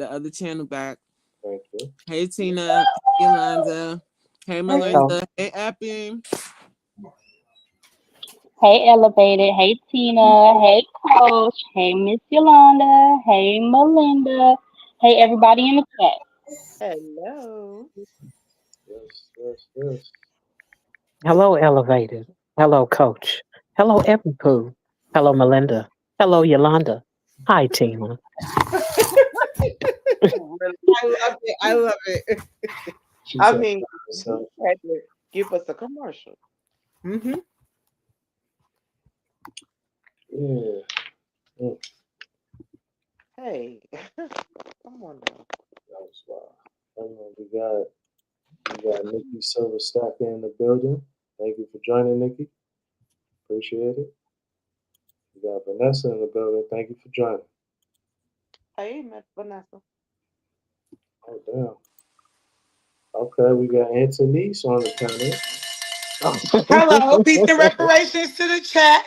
the other channel back. Thank you. Hey Tina, Yolanda. Hey Hey, Melinda. Hey Appy. hey, Elevated. Hey, Tina. Hey, Coach. Hey, Miss Yolanda. Hey, Melinda. Hey, everybody in the chat. Hello. Yes, yes, yes. Hello, Elevated. Hello, Coach. Hello, Pooh. Hello, Melinda. Hello, Yolanda. Hi, Tina. Really, I love it. I love it. She I said, mean, so, you had to give us a commercial. Mm-hmm. yeah. Mm, Hey, come on now. that was wild. We got Nikki Silver Stacker in the building. Thank you for joining, Nikki. Appreciate it. We got Vanessa in the building. Thank you for joining. Hey, Miss Vanessa. Oh, damn. Okay, we got Antonice on the panel. Hello, peace and reparations to the chat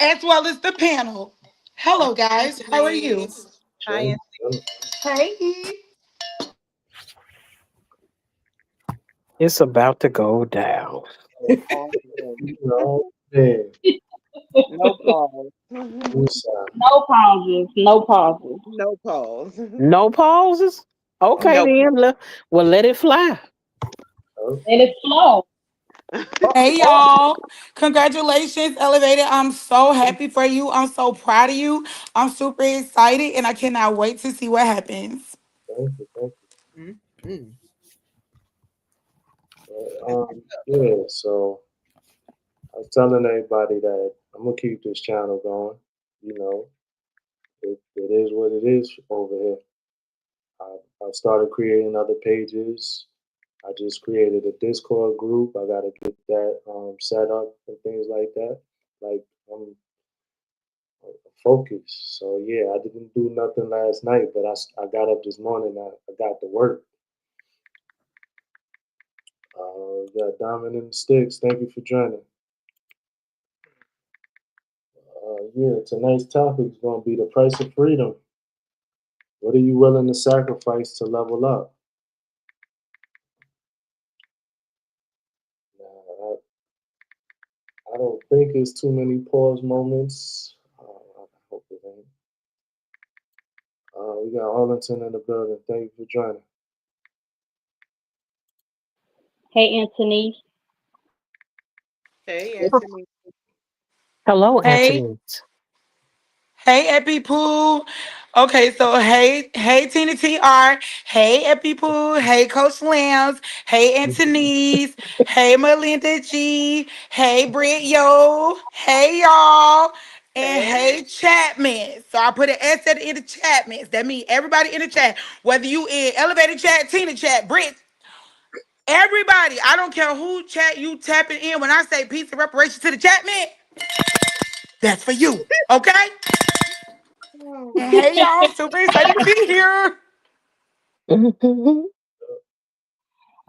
as well as the panel. Hello, guys. How are you? Denise. Hi. Chilling, chilling. Hey. It's about to go down. Oh, Oh, man. no pause. New side. No pauses. No pauses. No pause. No pauses? Okay, No then. Well, let it fly. Oh, And it's slow. pause. Hey, y'all. Congratulations, Elevated. I'm so happy for you. I'm so proud of you. I'm super excited and I cannot wait to see what happens. thank you, thank Mm-hmm. you. Yeah, so I was telling everybody that I'm gonna keep this channel going. You know, it is what it is over here. I started creating other pages. I just created a Discord group. I gotta get that set up and things like that. Like I'm focused. So yeah, I didn't do nothing last night, but I got up this morning. I got to work. We got Diamond in the Sticks. Thank you for joining. Yeah, tonight's topic is going to be the price of freedom. What are you willing to sacrifice to level up? Now, I don't think it's too many pause moments. I hope it ain't. We got Arlington in the building. Thank you for joining. Hey, Anthony. Hey, Anthony. Hello, Hey. Anthony. Hey, Epi Pooh. Okay, so hey, Tina TR. Hey, Epi Pooh. Hey, Coach Lambs. Hey, Antonese. Hey, Melinda G. Hey, Britt Yo. Hey, y'all. And Hey. hey, Chapman. So I put an S at the end of Chapman. That means everybody in the chat, whether you in elevated chat, Tina chat, Britt, everybody. I don't care who chat you tapping in. When I say peace and reparation to the Chapman, that's for you. Okay? And hey, y'all, super excited to be here.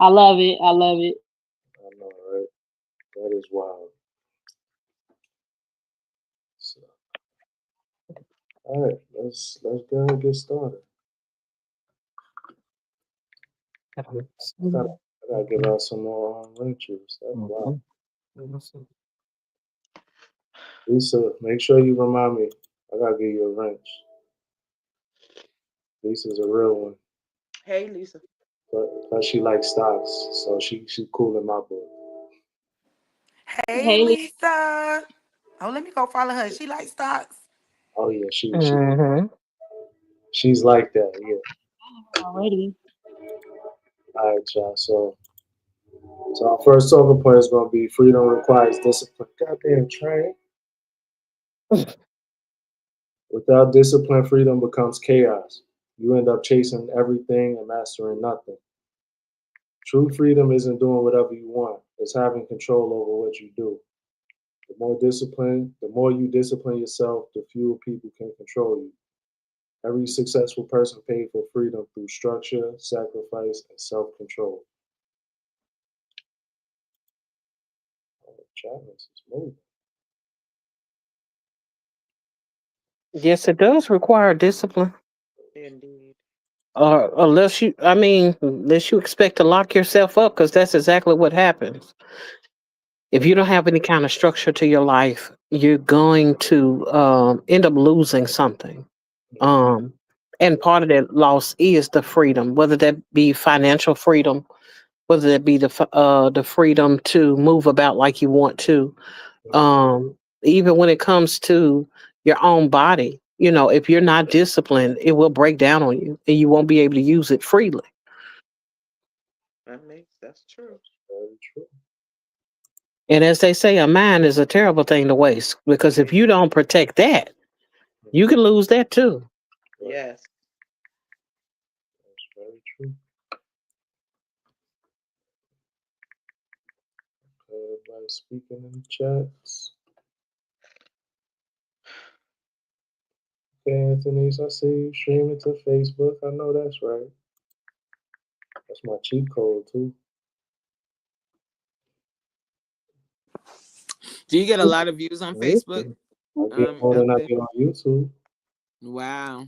I love it. I love it. I know, right? That is wild. So, all right, let's go and get started. I gotta give out some more link juice. That's wild. Lisa, make sure you remind me. I gotta give you a wrench. Lisa's a real one. Hey, Lisa. But she likes stocks, so she cool in my book. Hey, Hey, Lisa. Oh, let me go follow her. She likes stocks. Oh yeah, Mm-hmm. she's like that. Yeah. already. All right, y'all. So our first talking point is gonna be freedom requires discipline. Goddamn train. Without discipline, freedom becomes chaos. You end up chasing everything and mastering nothing. True freedom isn't doing whatever you want. It's having control over what you do. The more you discipline yourself, the fewer people can control you. Every successful person paid for freedom through structure, sacrifice, and self-control. Oh, Chavez is moving. Yes, it does require discipline. Indeed. unless you expect to lock yourself up, because that's exactly what happens. If you don't have any kind of structure to your life, you're going to end up losing something. Um, and part of that loss is the freedom, whether that be financial freedom, whether that be the freedom to move about like you want to. Even when it comes to your own body, if you're not disciplined, it will break down on you, and you won't be able to use it freely. That's true. Very true. And as they say, a mind is a terrible thing to waste, because if you don't protect that, you can lose that too. Yes. That's very true. Okay, everybody speaking in the chats. Okay, Anthony, I see you streaming to Facebook. I know that's right. That's my cheat code too. Do you get a lot of views on Facebook? I get more than I Elevate? get on YouTube. Wow.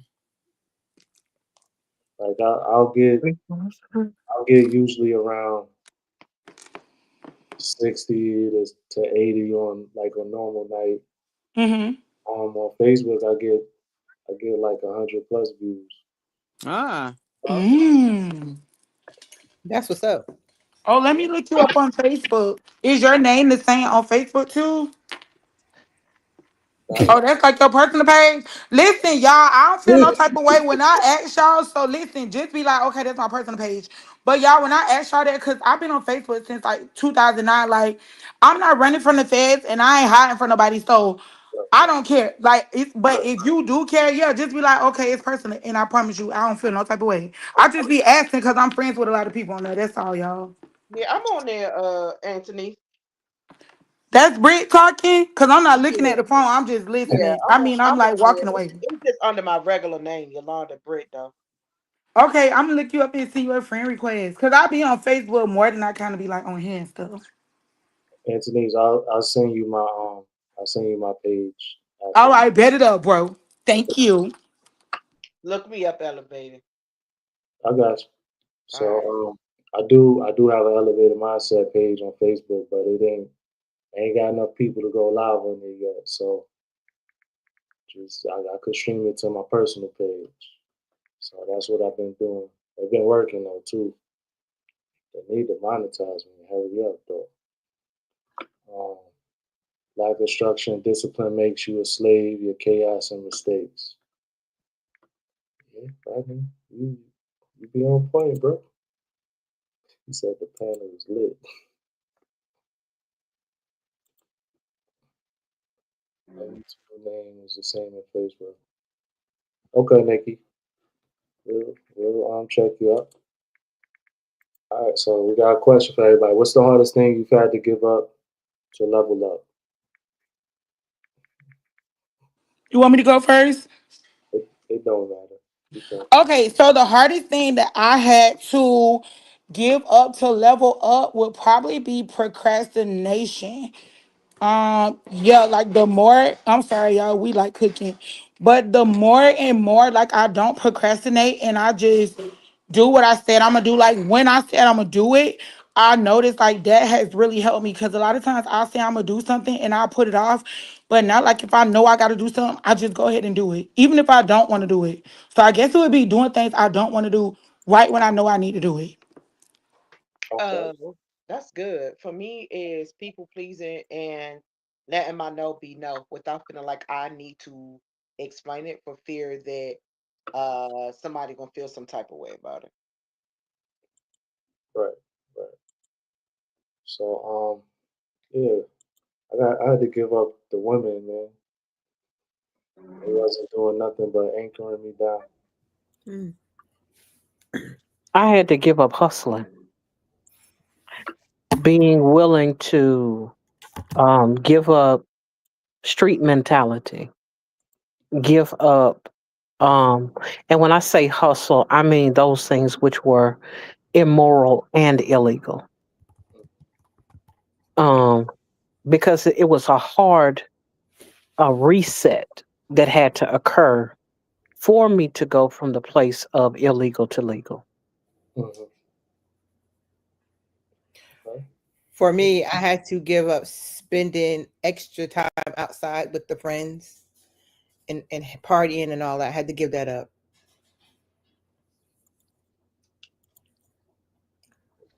Like I'll get usually around 60 to 80 on like a normal night. Mm-hmm. On Facebook I get like 100 plus views. Ah. Mm. That's what's up. Oh, let me look you up on Facebook. Is your name the same on Facebook too? Oh, that's like your personal page. Listen, y'all, I don't feel no type of way when I ask y'all. So listen, just be like, okay, that's my personal page. But y'all, when I ask y'all that, because I've been on Facebook since like 2009, like I'm not running from the feds and I ain't hiding from nobody. So I don't care. Like, but if you do care, yeah, just be like, okay, it's personal. And I promise you, I don't feel no type of way. I just be asking because I'm friends with a lot of people on there. That's all, y'all. Yeah, I'm on there, Anthony. That's Britt talking, because I'm not looking Yeah, at the phone. I'm just yeah, listening. I mean, I'm I'm like on there. walking away. It's just under my regular name, Yolanda Britt, though. Okay, I'm gonna look you up and see your friend request. Cause I be on Facebook more than I kind of be like on here and stuff. Anthony's, I'll send you my page. All After. right, bet it up, bro. Thank you. Look me up, Elevated. I got you. So I do have an elevated mindset page on Facebook, but it ain't got enough people to go live on it yet. So just I could stream it to my personal page. So that's what I've been doing. I've been working though too. They need to monetize me. Hurry up though. Um, Lack of structure and discipline makes you a slave. Your chaos and mistakes. Yeah, Rodney, you be on point, bro. He said the panel was lit. My YouTube name is the same on Facebook. Okay, Nikki. We'll check you out. All right, so we got a question for everybody. What's the hardest thing you've had to give up to level up? You want me to go first? It don't matter. You can. Okay, so the hardest thing that I had to give up to level up would probably be procrastination. Yeah, like the more, I'm sorry, y'all, we like cooking, but the more and more, like I don't procrastinate and I just do what I said I'm gonna do. Like when I said I'm gonna do it, I noticed like that has really helped me because a lot of times I'll say I'm gonna do something and I'll put it off, but not like if I know I gotta do something, I just go ahead and do it, even if I don't want to do it. So I guess it would be doing things I don't want to do right when I know I need to do it. Okay. That's good. For me is people pleasing and letting my no be no without feeling like I need to explain it for fear that somebody gonna feel some type of way about it. Right. Right. So yeah, I had to give up the women, man. They wasn't doing nothing but anchoring me down. Mm. I had to give up hustling, being willing to give up street mentality, give up. And when I say hustle, I mean those things which were immoral and illegal. Um, because it was a hard reset that had to occur for me to go from the place of illegal to legal. Mhm. Okay. For me, I had to give up spending extra time outside with the friends and partying and all that. I had to give that up.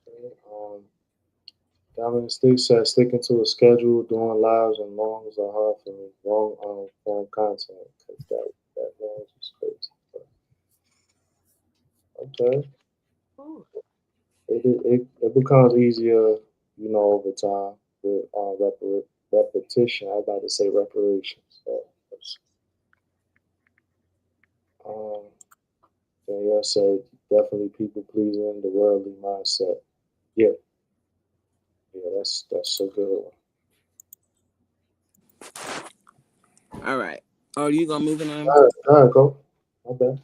Okay. Diamond Stick says sticking to a schedule, doing lives and longs are hard for me. Long form content, because that noise is crazy. But, okay. Ooh. It becomes easier, over time with repetition. I got to say reparations. So, um, Danielle said definitely people pleasing, the worldly mindset. Yeah, that's a good one. All right. Oh, you gonna move it on? All right, go. Okay.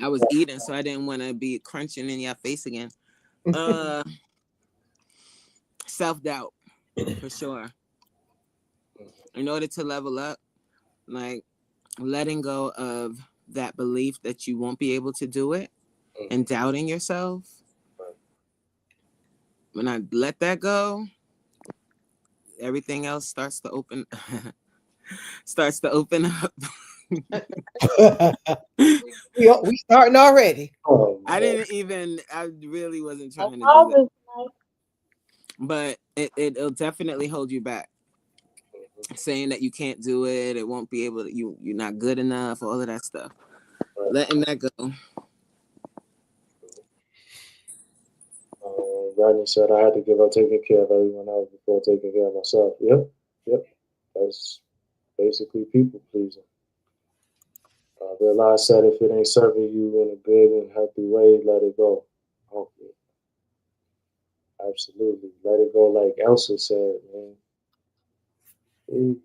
I was eating, so I didn't want to be crunching in your face again. Self-doubt, for sure. In order to level up, like letting go of that belief that you won't be able to do it and doubting yourself. When I let that go, everything else starts to open up. we starting already. Oh, I really wasn't trying to do that. Always nice. But it'll definitely hold you back. Saying that you can't do it, it won't be able to, you're not good enough, all of that stuff. Letting that go. Rodney said I had to give up taking care of everyone else before taking care of myself. Yep. That's basically people pleasing. Realize that if it ain't serving you in a good and healthy way, let it go. Okay. Absolutely. Let it go, like Elsa said, man. Let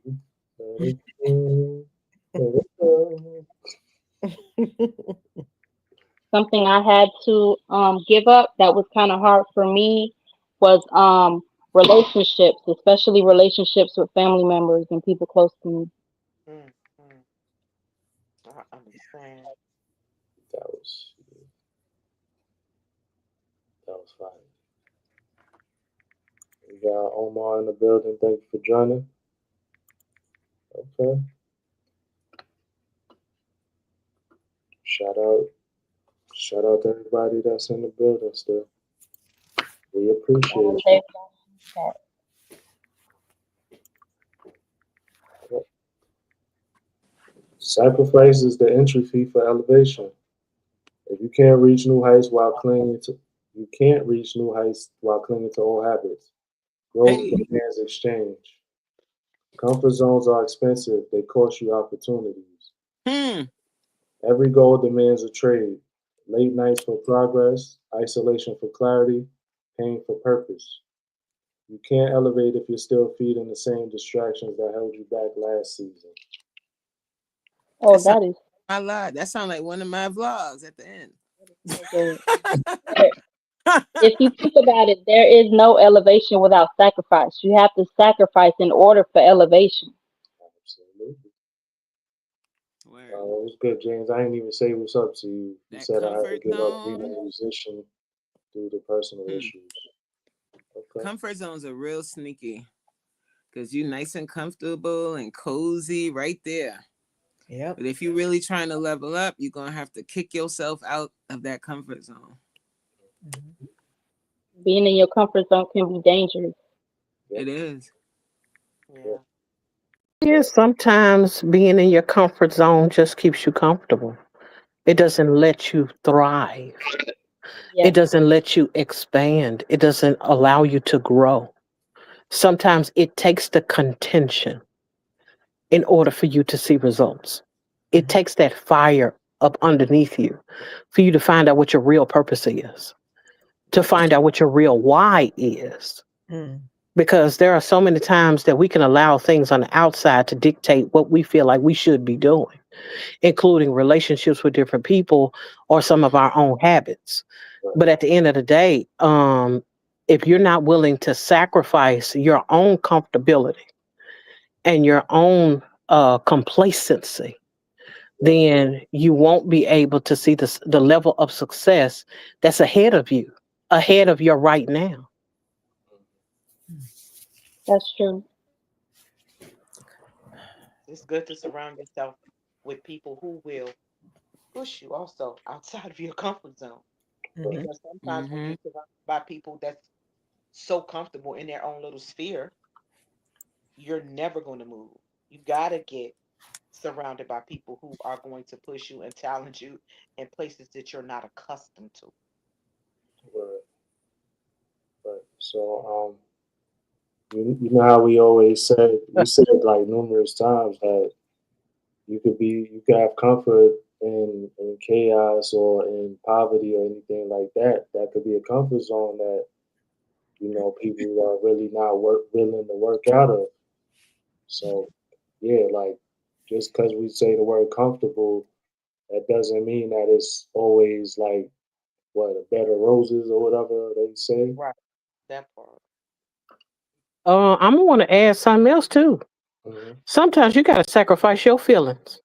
it go. Let it go. Something I had to give up that was kind of hard for me was relationships, especially relationships with family members and people close to me. Mm, mm. I understand. That was fine. We got Omar in the building. Thank you for joining. Okay. Shout out to everybody that's in the building still. We appreciate you. Sacrifice is the entry fee for elevation. If you can't reach new heights while clinging to old habits. Growth demands exchange. Comfort zones are expensive. They cost you opportunities. Every goal demands a trade. Late nights for progress, isolation for clarity, pain for purpose. You can't elevate if you're still feeding the same distractions that held you back last season. Oh, that is. I lied. That sounds like one of my vlogs at the end. If you think about it, there is no elevation without sacrifice. You have to sacrifice in order for elevation. Absolutely. It was good, James. I didn't even say what's up to you. You said I had to give up being a musician due to personal issues. Okay. Comfort zones are real sneaky because you're nice and comfortable and cozy right there. Yeah. But if you're really trying to level up, you're going to have to kick yourself out of that comfort zone. Mm-hmm. Being in your comfort zone can be dangerous. It is. Yeah, sometimes being in your comfort zone just keeps you comfortable. It doesn't let you thrive. It doesn't let you expand. It doesn't allow you to grow. Sometimes it takes the contention in order for you to see results. It takes that fire up underneath you for you to find out what your real purpose is, to find out what your real why is. Because there are so many times that we can allow things on the outside to dictate what we feel like we should be doing, including relationships with different people or some of our own habits. But at the end of the day, if you're not willing to sacrifice your own comfortability and your own complacency then you won't be able to see the level of success that's ahead of you, ahead of your right now. That's true. It's good to surround yourself with people who will push you also outside of your comfort zone. Mhm. Because sometimes when Mm-hmm. you're surrounded by people that's so comfortable in their own little sphere, you're never going to move. You got to get surrounded by people who are going to push you and challenge you in places that you're not accustomed to. Right, right. So, you know how we always say, we said like numerous times that you could have comfort in chaos or in poverty or anything like that. That could be a comfort zone that, you know, people are really not willing to work out of. So, yeah, like just because we say the word comfortable, that doesn't mean that it's always like what a bed of roses or whatever they say. Right. That part. I'm gonna want to add something else too. Hmm. Sometimes you gotta sacrifice your feelings.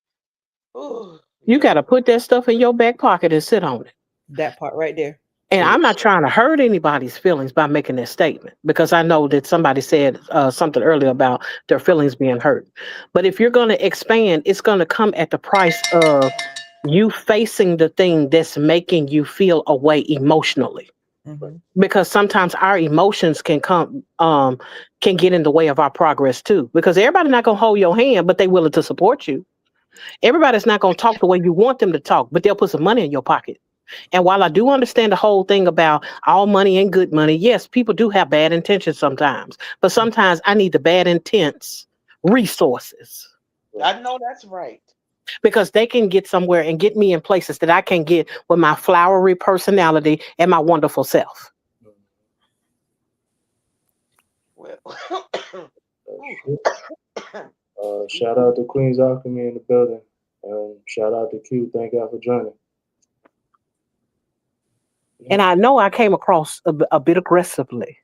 Ooh, You yeah. gotta put that stuff in your back pocket and sit on it. That part right there. And Yeah. I'm not trying to hurt anybody's feelings by making that statement because I know that somebody said something earlier about their feelings being hurt. But if you're going to expand, it's going to come at the price of you facing the thing that's making you feel away emotionally. Hmm. Because sometimes our emotions can get in the way of our progress too. Because everybody's not gonna hold your hand, but they willing to support you. Everybody's not gonna talk the way you want them to talk, but they'll put some money in your pocket. And while I do understand the whole thing about all money ain't good money, yes, people do have bad intentions sometimes. But sometimes I need the bad intents resources I know that's right. because they can get somewhere and get me in places that I can get with my flowery personality and my wonderful self. Well, ooh, Shit. excuse Shout out to Queen's Alchemy in the building. Shout out to Q. Thank y'all for joining. Yeah. And I know I came across a bit aggressively.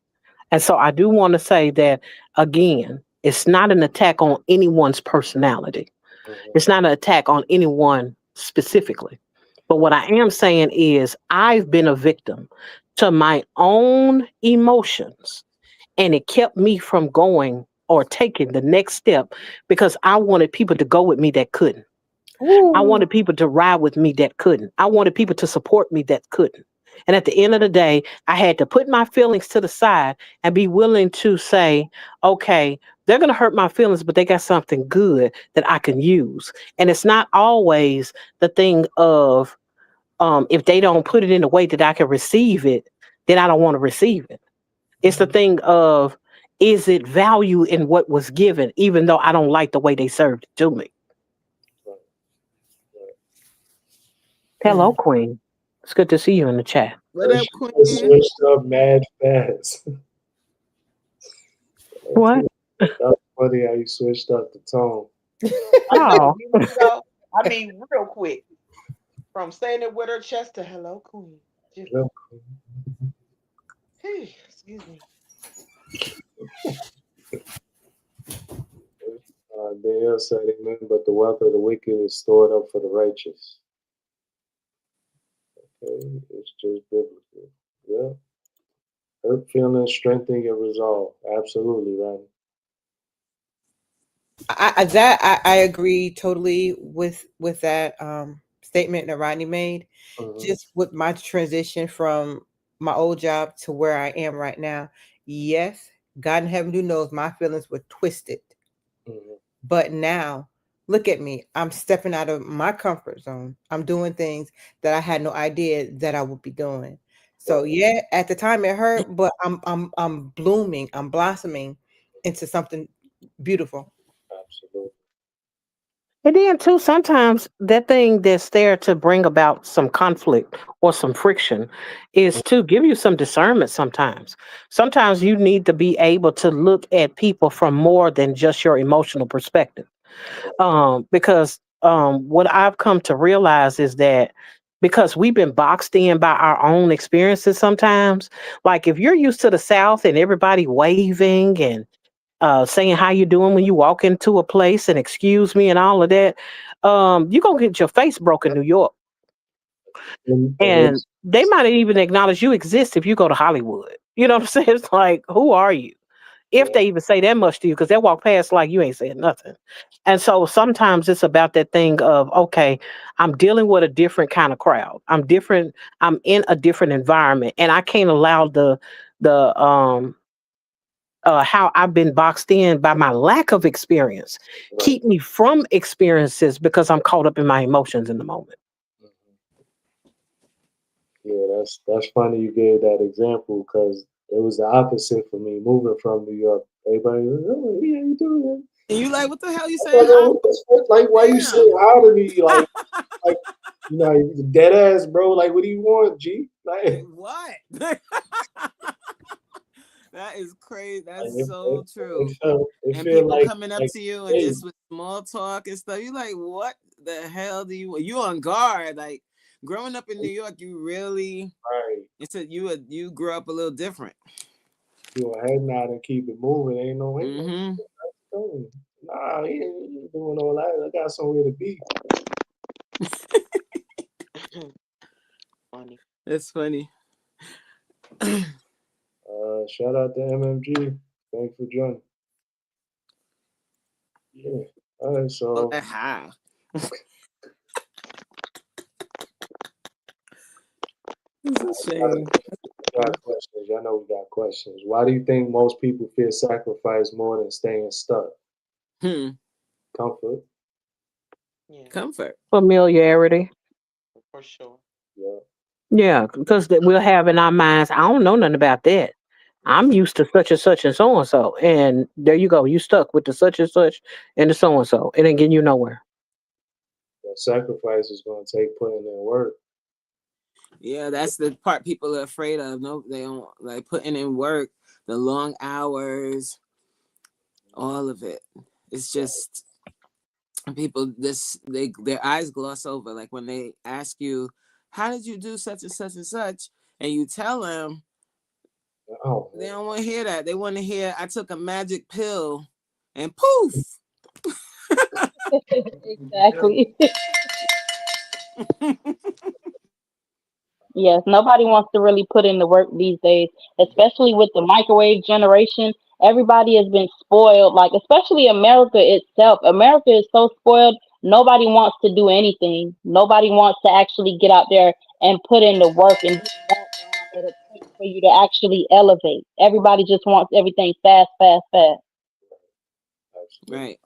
And so I do want to say that, again, it's not an attack on anyone's personality. Mhm. It's not an attack on anyone specifically. But what I am saying is, I've been a victim to my own emotions, and it kept me from going or taking the next step because I wanted people to go with me that couldn't. I Ooh. wanted people to ride with me that couldn't. I wanted people to support me that couldn't. And at the end of the day, I had to put my feelings to the side and be willing to say, okay, they're going to hurt my feelings, but they got something good that I can use. And it's not always the thing of if they don't put it in a way that I can receive it, then I don't want to receive it. It's the thing of, is it value in what was given, even though I don't like the way they served it to me? Right, right. Hello, Mm. Queen. It's good to see you in the chat. What up, She just Queen? switched up mad fast. What? That was funny how you switched up the tone. I did, Oh, didn't you though? I mean, real quick. From saying it with her chest to hello, queen. Just, Look, excuse me. Daniel said, Amen, but the wealth of the wicked is stored up for the righteous. Okay, it's just biblical. Yeah. Hurt feelings strengthen your resolve. Absolutely, right. I agree totally with that statement that Rodney made. Mm-hmm. Just with my transition from my old job to where I am right now. Yes, God in heaven who knows my feelings were twisted. Mm-hmm. But now look at me. I'm stepping out of my comfort zone. I'm doing things that I had no idea that I would be doing. So Right. yeah, at the time it hurt, but I'm blooming, I'm blossoming into something beautiful. Absolutely. and then too, sometimes that thing that's there to bring about some conflict or some friction is to give you some discernment sometimes. Sometimes you need to be able to look at people from more than just your emotional perspective. Because what I've come to realize is that because we've been boxed in by our own experiences sometimes, like if you're used to the South and everybody waving and saying how you doing when you walk into a place and excuse me and all of that, you're gonna get your face broke in New York. And And they might even acknowledge you exist if you go to Hollywood. You know what I'm saying? It's like, who are you? If they even say that much to you, because they walk past like you ain't saying nothing. And so sometimes it's about that thing of, okay, I'm dealing with a different kind of crowd. I'm different. I'm in a different environment, and I can't allow the how I've been boxed in by my lack of experience right. keep me from experiences because I'm caught up in my emotions in the moment. Yeah, that's funny you gave that example because it was the opposite for me moving from New York. Everybody was, oh, yeah, you doing And you like, what the hell you it? saying? What the fuck? Like, why you saying Damn. hi to me? Like, you know, you dead ass, bro. Like, what do you want, G? Like, what? That is crazy. That's so true. It And feel people like coming up to you and hey, just with small talk and stuff. You like, what the hell do you on guard? Like growing up in New York, you really right. it's a you grew up a little different. You a head nod and keep it moving. Ain't no way. Mm-hmm. Nah, he ain't doing all that. I got somewhere to be. Funny. That's funny. Shout out to MMG. Thanks for joining. Yeah. All right, so How? It's a shame. we got questions. Y'all know we got questions. Why do you think most people fear sacrifice more than staying stuck? Comfort. Yeah, Comfort. Familiarity. for sure. Yeah. Yeah, because we'll have in our minds, I don't know nothing about that. I'm used to such and so and so. And there you go. You stuck with the such and such and the so and so. It ain't getting you nowhere. The sacrifice is going to take putting in work. Yeah, that's the part people are afraid of. No, they don't like putting in work, the long hours, all of it. It's just people their eyes gloss over. Like when they ask you, how did you do such and such and such? And you tell them, Oh, they don't want to hear that. They want to hear, I took a magic pill and poof. Exactly. Yes, nobody wants to really put in the work these days, especially with the microwave generation. Everybody has been spoiled, like especially America itself. America is so spoiled. Nobody wants to do anything. Nobody wants to actually get out there and put in the work and do the background that it takes for you to actually elevate. Everybody just wants everything fast, fast, fast. absolutely. Right.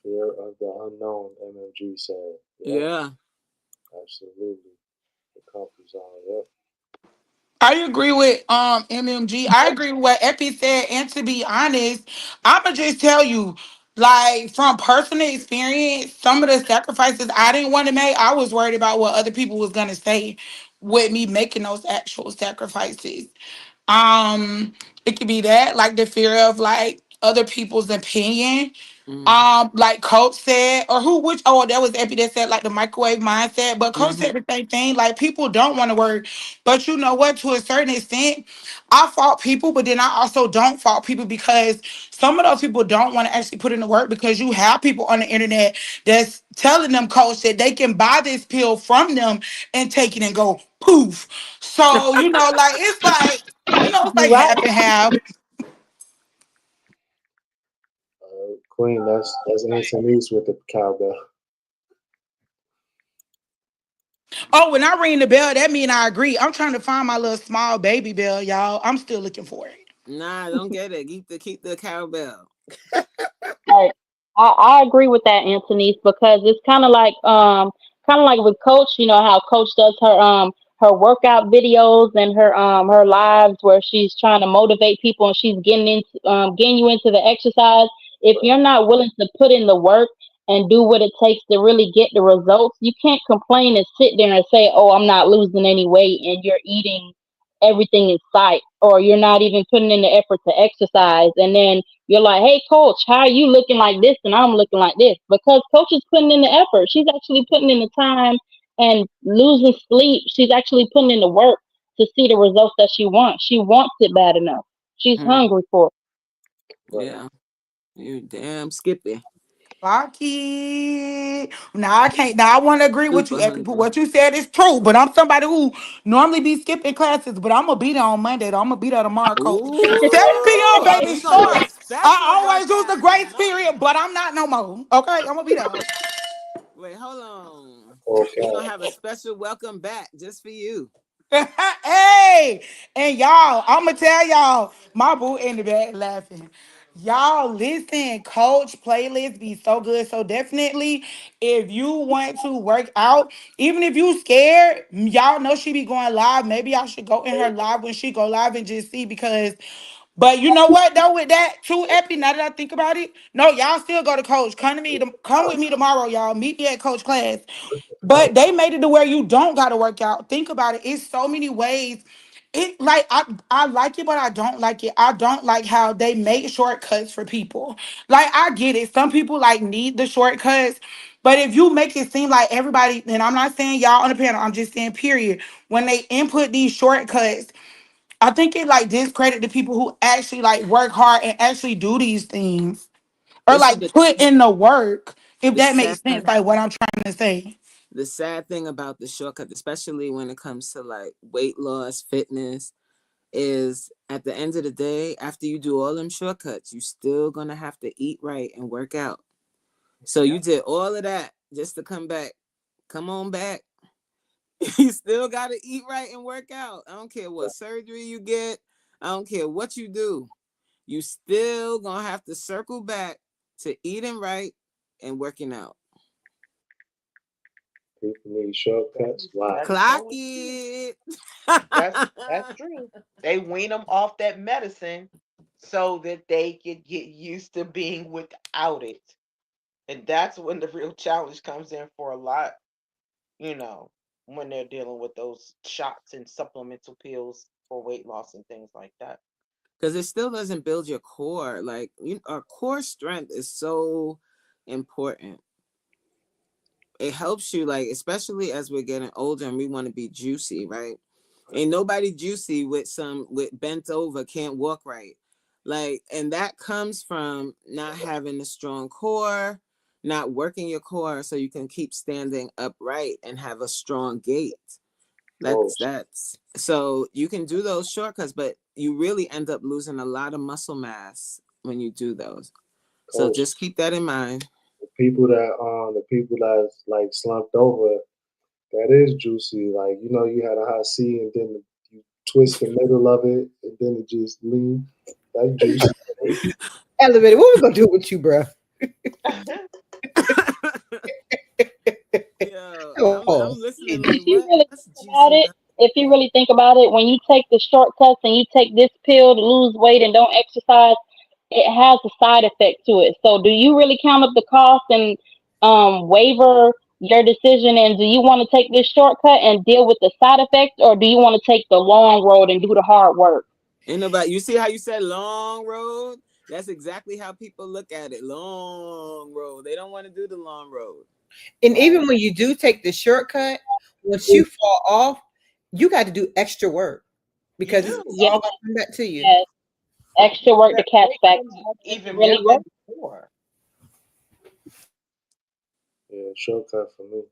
Fear of the unknown, MMG said. Yeah. Absolutely. The comfort zone. Yep. I agree with MMG. I agree with what Epi said, and to be honest, I'ma just tell you, like from personal experience, some of the sacrifices I didn't want to make, I was worried about what other people was gonna say with me making those actual sacrifices. Um, it could be that, like the fear of like other people's opinion. Like Coach said, or that was Epi that said like the microwave mindset. But Coach said the same thing. Like people don't want to work, but you know what? To a certain extent, I fault people, but then I also don't fault people because some of those people don't want to actually put in the work because you have people on the internet that's telling them, Coach, that they can buy this pill from them and take it and go poof. So like it's like it's You're like right. half and half. Queen, that's Anthony's with the cowbell. Oh, when I ring the bell, that mean I agree. I'm trying to find my little small baby bell, y'all. I'm still looking for it. Nah, don't get it. Keep the cowbell. Right. I agree with that, Anthony, because it's kind of like with Coach, how Coach does her workout videos and her lives where she's trying to motivate people and she's getting you into the exercise. If you're not willing to put in the work and do what it takes to really get the results, you can't complain and sit there and say, "Oh, I'm not losing any weight," and you're eating everything in sight, or you're not even putting in the effort to exercise, and then you're like, "Hey, coach, how are you looking like this and I'm looking like this?" Because coach is putting in the effort. She's actually putting in the time and losing sleep. She's actually putting in the work to see the results that she wants. She wants it bad enough. She's hungry for it. Right. Yeah. You damn Skippy. Clock it. Now I can't. Now I want to agree with you, Super Epi. hungry. What you said is true, but I'm somebody who normally be skipping classes. But I'm gonna be there on Monday. Though. I'm gonna be there tomorrow, Coach. 7 p.m. Ooh, baby, we gonna do a sharp. I special always use the workout grace on period, Monday. but I'm not no more. Okay, I'm gonna be there. Wait, hold on. Okay. We're gonna have a special welcome back just for you. Hey, and y'all, I'm gonna tell y'all, my boo in the back laughing. Y'all listen, coach playlist be so good. So definitely, if you want to work out, even if you scared, y'all know she be going live. Maybe I should go in her live when she go live and just see because. But you know what though, with that too, Epi. Now that I think about it, no, y'all still go to coach. Come with me tomorrow, y'all. Meet me at coach class. But they made it to where you don't gotta work out. Think about it. It's so many ways. It like I like it, but I don't like it. I don't like how they make shortcuts for people. Like I get it. Some people like need the shortcuts. But if you make it seem like everybody, and I'm not saying y'all on the panel, I'm just saying period. When they input these shortcuts, I think it like discredit the people who actually like work hard and actually do these things. Or This is like put in the work, if the that sad makes sense, like what I'm trying to say. the sad thing about the shortcut, especially when it comes to like weight loss, fitness, is at the end of the day, after you do all them shortcuts, you still gonna have to eat right and work out. So you did all of that just to come back. Come on back. You still gotta eat right and work out. I don't care what surgery you get. I don't care what you do. You still gonna have to circle back to eating right and working out. People need shortcuts. Why? That's Clock so true. it. That's true. They wean them off that medicine so that they can get used to being without it. And that's when the real challenge comes in for a lot, you know, when they're dealing with those shots and supplemental pills for weight loss and things like that. Because it still doesn't build your core. Like our core strength is so important. It helps you, like, especially as we're getting older and we want to be juicy, right? Ain't nobody juicy with bent over, can't walk right. Like, and that comes from not having a strong core, not working your core so you can keep standing upright and have a strong gait. That's so you can do those shortcuts, but you really end up losing a lot of muscle mass when you do those. So just keep that in mind. The people that's like slumped over, that is juicy. Like, you know, you had a hot C and then you twist the middle of it and then it just lean. That's juicy. Elevator, what we gonna do with you, bro? Yo, I'm listening like, If you what? really That's think about juicy. it, if you really think about it, when you take the shortcuts and you take this pill to lose weight and don't exercise, it has a side effect to it. So do you really count up the cost and waiver your decision? And do you want to take this shortcut and deal with the side effects, or do you want to take the long road and do the hard work? Ain't nobody, you see how you said long road? That's exactly how people look at it. Long road. They don't want to do the long road. And even when you do take the shortcut, once you fall off, you got to do extra work because it's Yes, all going to come back to you. yes. Extra work to catch back. Even Really more work. than before. Yeah, shortcut for me.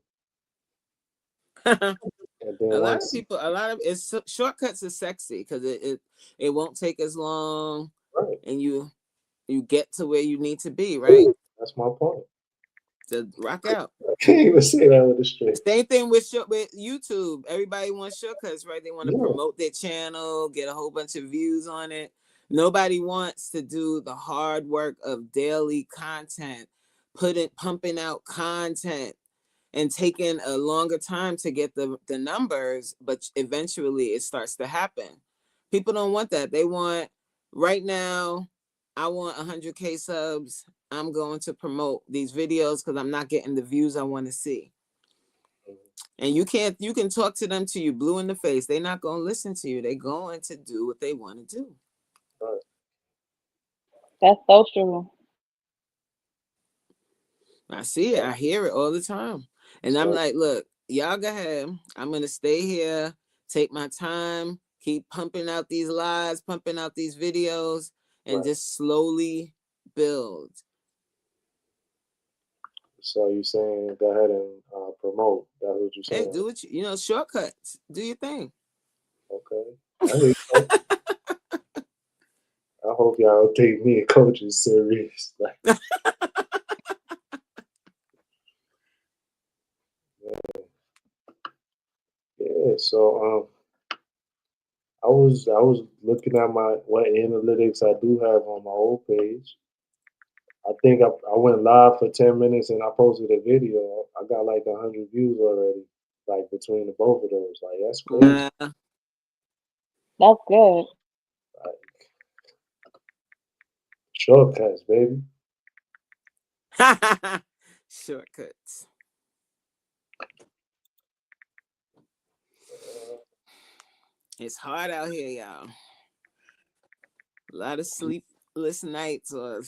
And then A lot of once, people, shortcuts are sexy because it won't take as long, right, and you get to where you need to be, right? that's my point. To rock out. I can't even say that with a straight. Same thing with YouTube. Everybody wants shortcuts, right? They want to Yeah. promote their channel, get a whole bunch of views on it. Nobody wants to do the hard work of daily content, pumping out content, and taking a longer time to get the numbers, but eventually it starts to happen. People don't want that. They want right now, I want 100K subs. I'm going to promote these videos because I'm not getting the views I want to see. And you can talk to them till you blue in the face. They're not going to listen to you. They're going to do what they want to do. Right. That's so true. I see it. I hear it all the time. And I'm like, look, y'all go ahead. I'm going to stay here, take my time, keep pumping out these lives, pumping out these videos. and Right. just slowly build. So you saying go ahead and promote? That's what you Hey, saying? do what you know, shortcuts. Do your thing. Okay. I hear you. I hope y'all take me and coaches serious. Like, yeah. So I was looking at what analytics I do have on my old page. I think I went live for 10 minutes and I posted a video. I got like 100 views already, like between the both of those. Like that's crazy. That's good. Like shortcuts, baby. Shortcuts. It's hard out here, y'all. A lot of sleepless nights or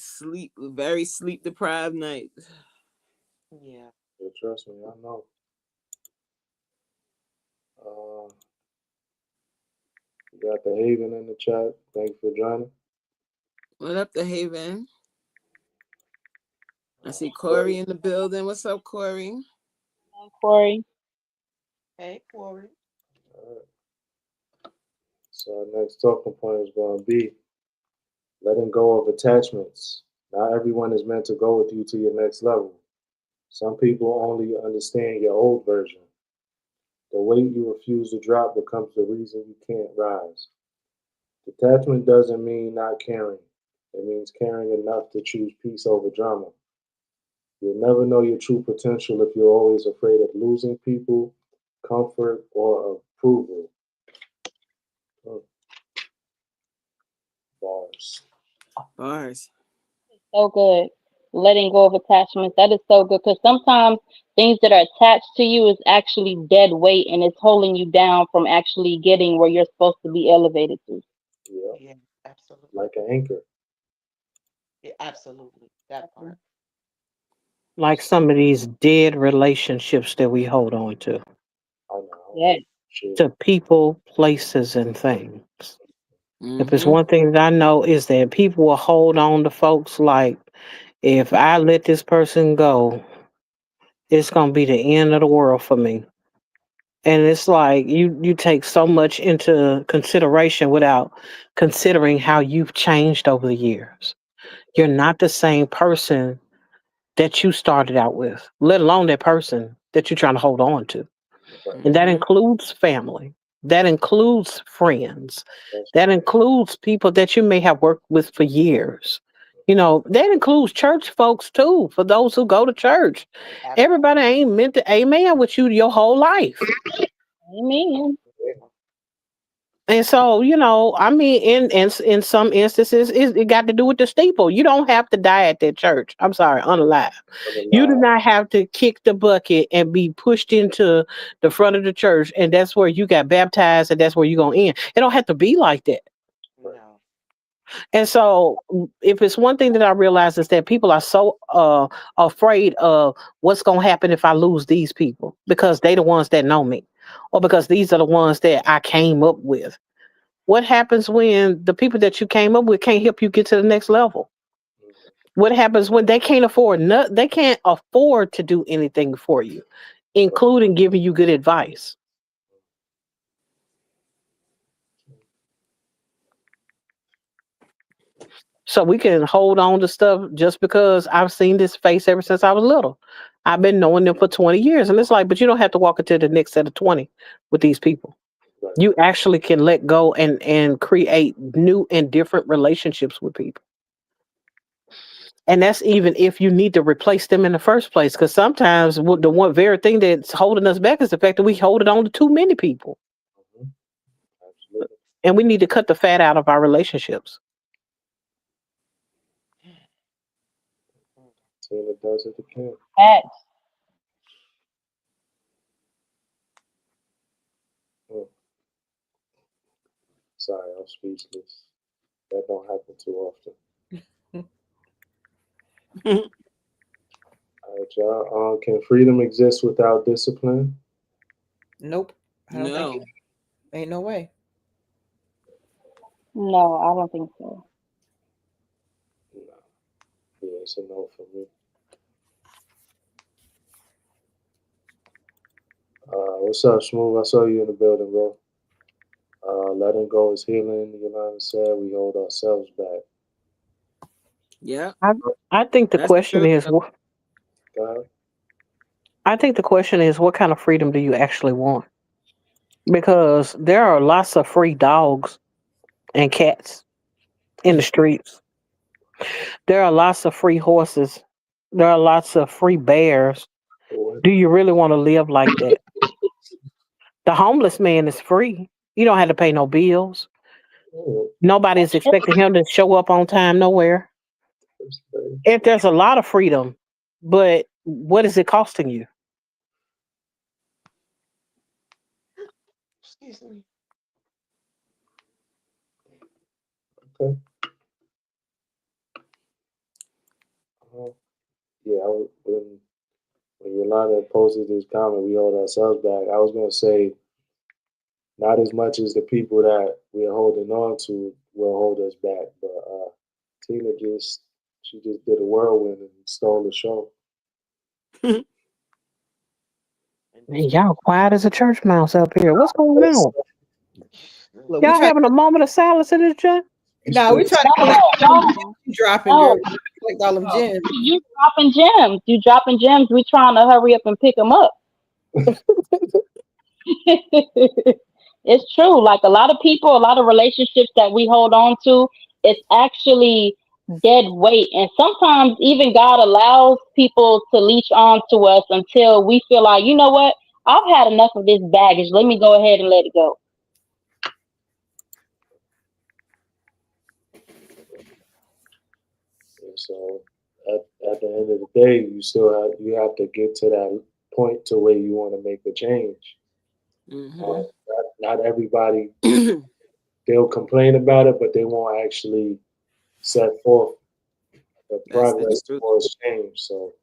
very sleep deprived nights. Yeah. Yeah, trust me, I know. You got the Haven in the chat. Thank you for joining. What up, the Haven? I see Corey in the building. What's up, Corey? Corey. Hey, Corey. All right. So our next talking point is going to be letting go of attachments. Not everyone is meant to go with you to your next level. Some people only understand your old version. The weight you refuse to drop becomes the reason you can't rise. Detachment doesn't mean not caring. It means caring enough to choose peace over drama. You'll never know your true potential if you're always afraid of losing people, comfort, or approval. Bars. Bars. So good. Letting go of attachments. That is so good because sometimes things that are attached to you is actually dead weight and it's holding you down from actually getting where you're supposed to be elevated to. Yeah, Yeah, absolutely. like an anchor. Yeah, absolutely. That part. Like some of these dead relationships that we hold on to, I know. Yes. Shit. to people, places, and things. If it's Mm-hmm. one thing that I know is that people will hold on to folks like, if I let this person go, it's gonna be the end of the world for me. And it's like you take so much into consideration without considering how you've changed over the years. You're not the same person that you started out with, let alone that person that you're trying to hold on to. And that Mm-hmm. includes family. That includes friends. That's That includes people that you may have worked with for years. You know, that includes church folks too, for those who go to church. Absolutely. Everybody ain't meant to amen with you your whole life. Amen. And so, you know, I mean, in some instances, it got to do with the steeple. You don't have to die at that church. I'm sorry, unalive. You do not have to kick the bucket and be pushed into the front of the church, and that's where you got baptized, and that's where you're gonna end. It don't have to be like that. No. And so, if it's one thing that I realize is that people are so afraid of what's gonna happen if I lose these people because they the ones that know me, or because these are the ones that I came up with. What happens when the people that you came up with can't help you get to the next level? What happens when they can't afford they can't afford to do anything for you, including giving you good advice? So we can hold on to stuff just because I've seen this face ever since I was little. I've been knowing them for 20 years. And it's like, but you don't have to walk into the next set of 20 with these people. right. You actually can let go and create new and different relationships with people. And that's even if you need to replace them in the first place. Because sometimes the one very thing that's holding us back is the fact that we hold it on to too many people. Mhm. Absolutely. And we need to cut the fat out of our relationships. Tina does it again. Facts. Mm. Sorry, I'm speechless. That don't happen too often. All right, y'all. Can freedom exist without discipline? Nope. I don't think No. ain't no way. No, I don't think so. Yeah, it's a no for me. What's up, Smooth? I saw you in the building, bro. Letting go is healing. You know what I'm saying? We hold ourselves back. Yeah, I think the that's question true. is, God, I think the question is, what kind of freedom do you actually want? Because there are lots of free dogs and cats in the streets. There are lots of free horses. There are lots of free bears. what? Do you really want to live like that? The homeless man is free. You don't have to pay no bills. Oh, Nobody's expecting him to show up on time nowhere. that's very If true. there's a lot of freedom, but what is it costing you? Excuse me. Okay. Yeah, when Yolanda posted this comment, we hold ourselves back. I was gonna say not as much as the people that we're holding on to will hold us back, but Tina she just did a whirlwind and stole the show. And Man, y'all quiet as a church mouse up here. What's going on? Look, we Y'all try. having a moment of silence in this joint? Nah, we try to No, collect all them no, gems you dropping, no. girl. We try to collect all them gems. You dropping gems. You dropping gems. We trying to hurry up and pick them up. It's true. Like a lot of people, a lot of relationships that we hold on to, it's actually dead weight. And sometimes even God allows people to leech on to us until we feel like, you know what? I've had enough of this baggage. Let me go ahead and let it go. And so at the end of the day, you have to get to that point to where you want to make a change. Mhm. Not everybody, they'll complain about it, but they won't actually set forth the That's the progress truth. towards change. So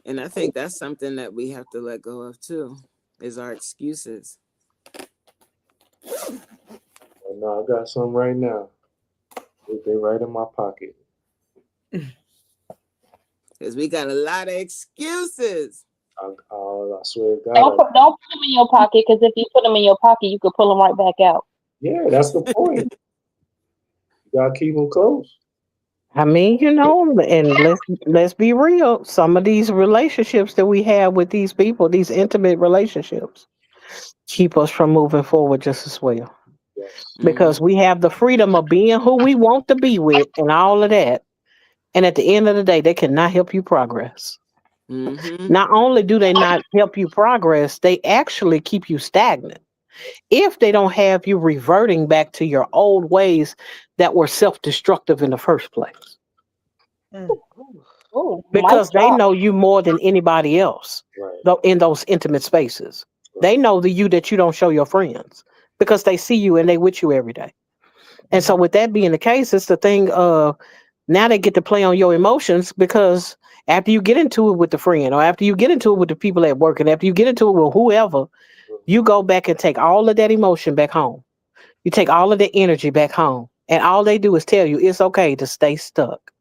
And I think that's something that we have to let go of too, is our excuses. no, I got some right now. They right in my pocket. Because we got a lot of excuses. I swear to God. Don't put them in your pocket, because if you put them in your pocket, you could pull them right back out. Yeah, that's the point. You gotta keep them close. I mean, and let's be real. Some of these relationships that we have with these people, these intimate relationships, keep us from moving forward just as well. Yes. Because we have the freedom of being who we want to be with and all of that. And at the end of the day, they cannot help you progress. Mm-hmm. Not only do they not help you progress, they actually keep you stagnant. If they don't have you reverting back to your old ways that were self destructive in the first place. Oh, Because mic they drop. know you more than anybody else Right. though in those intimate spaces. They know the you that you don't show your friends because they see you and they with you every day. And so with that being the case, it's the thing of now they get to play on your emotions because after you get into it with the friend or after you get into it with the people at work and after you get into it with whoever, you go back and take all of that emotion back home. You take all of the energy back home. And all they do is tell you it's okay to stay stuck.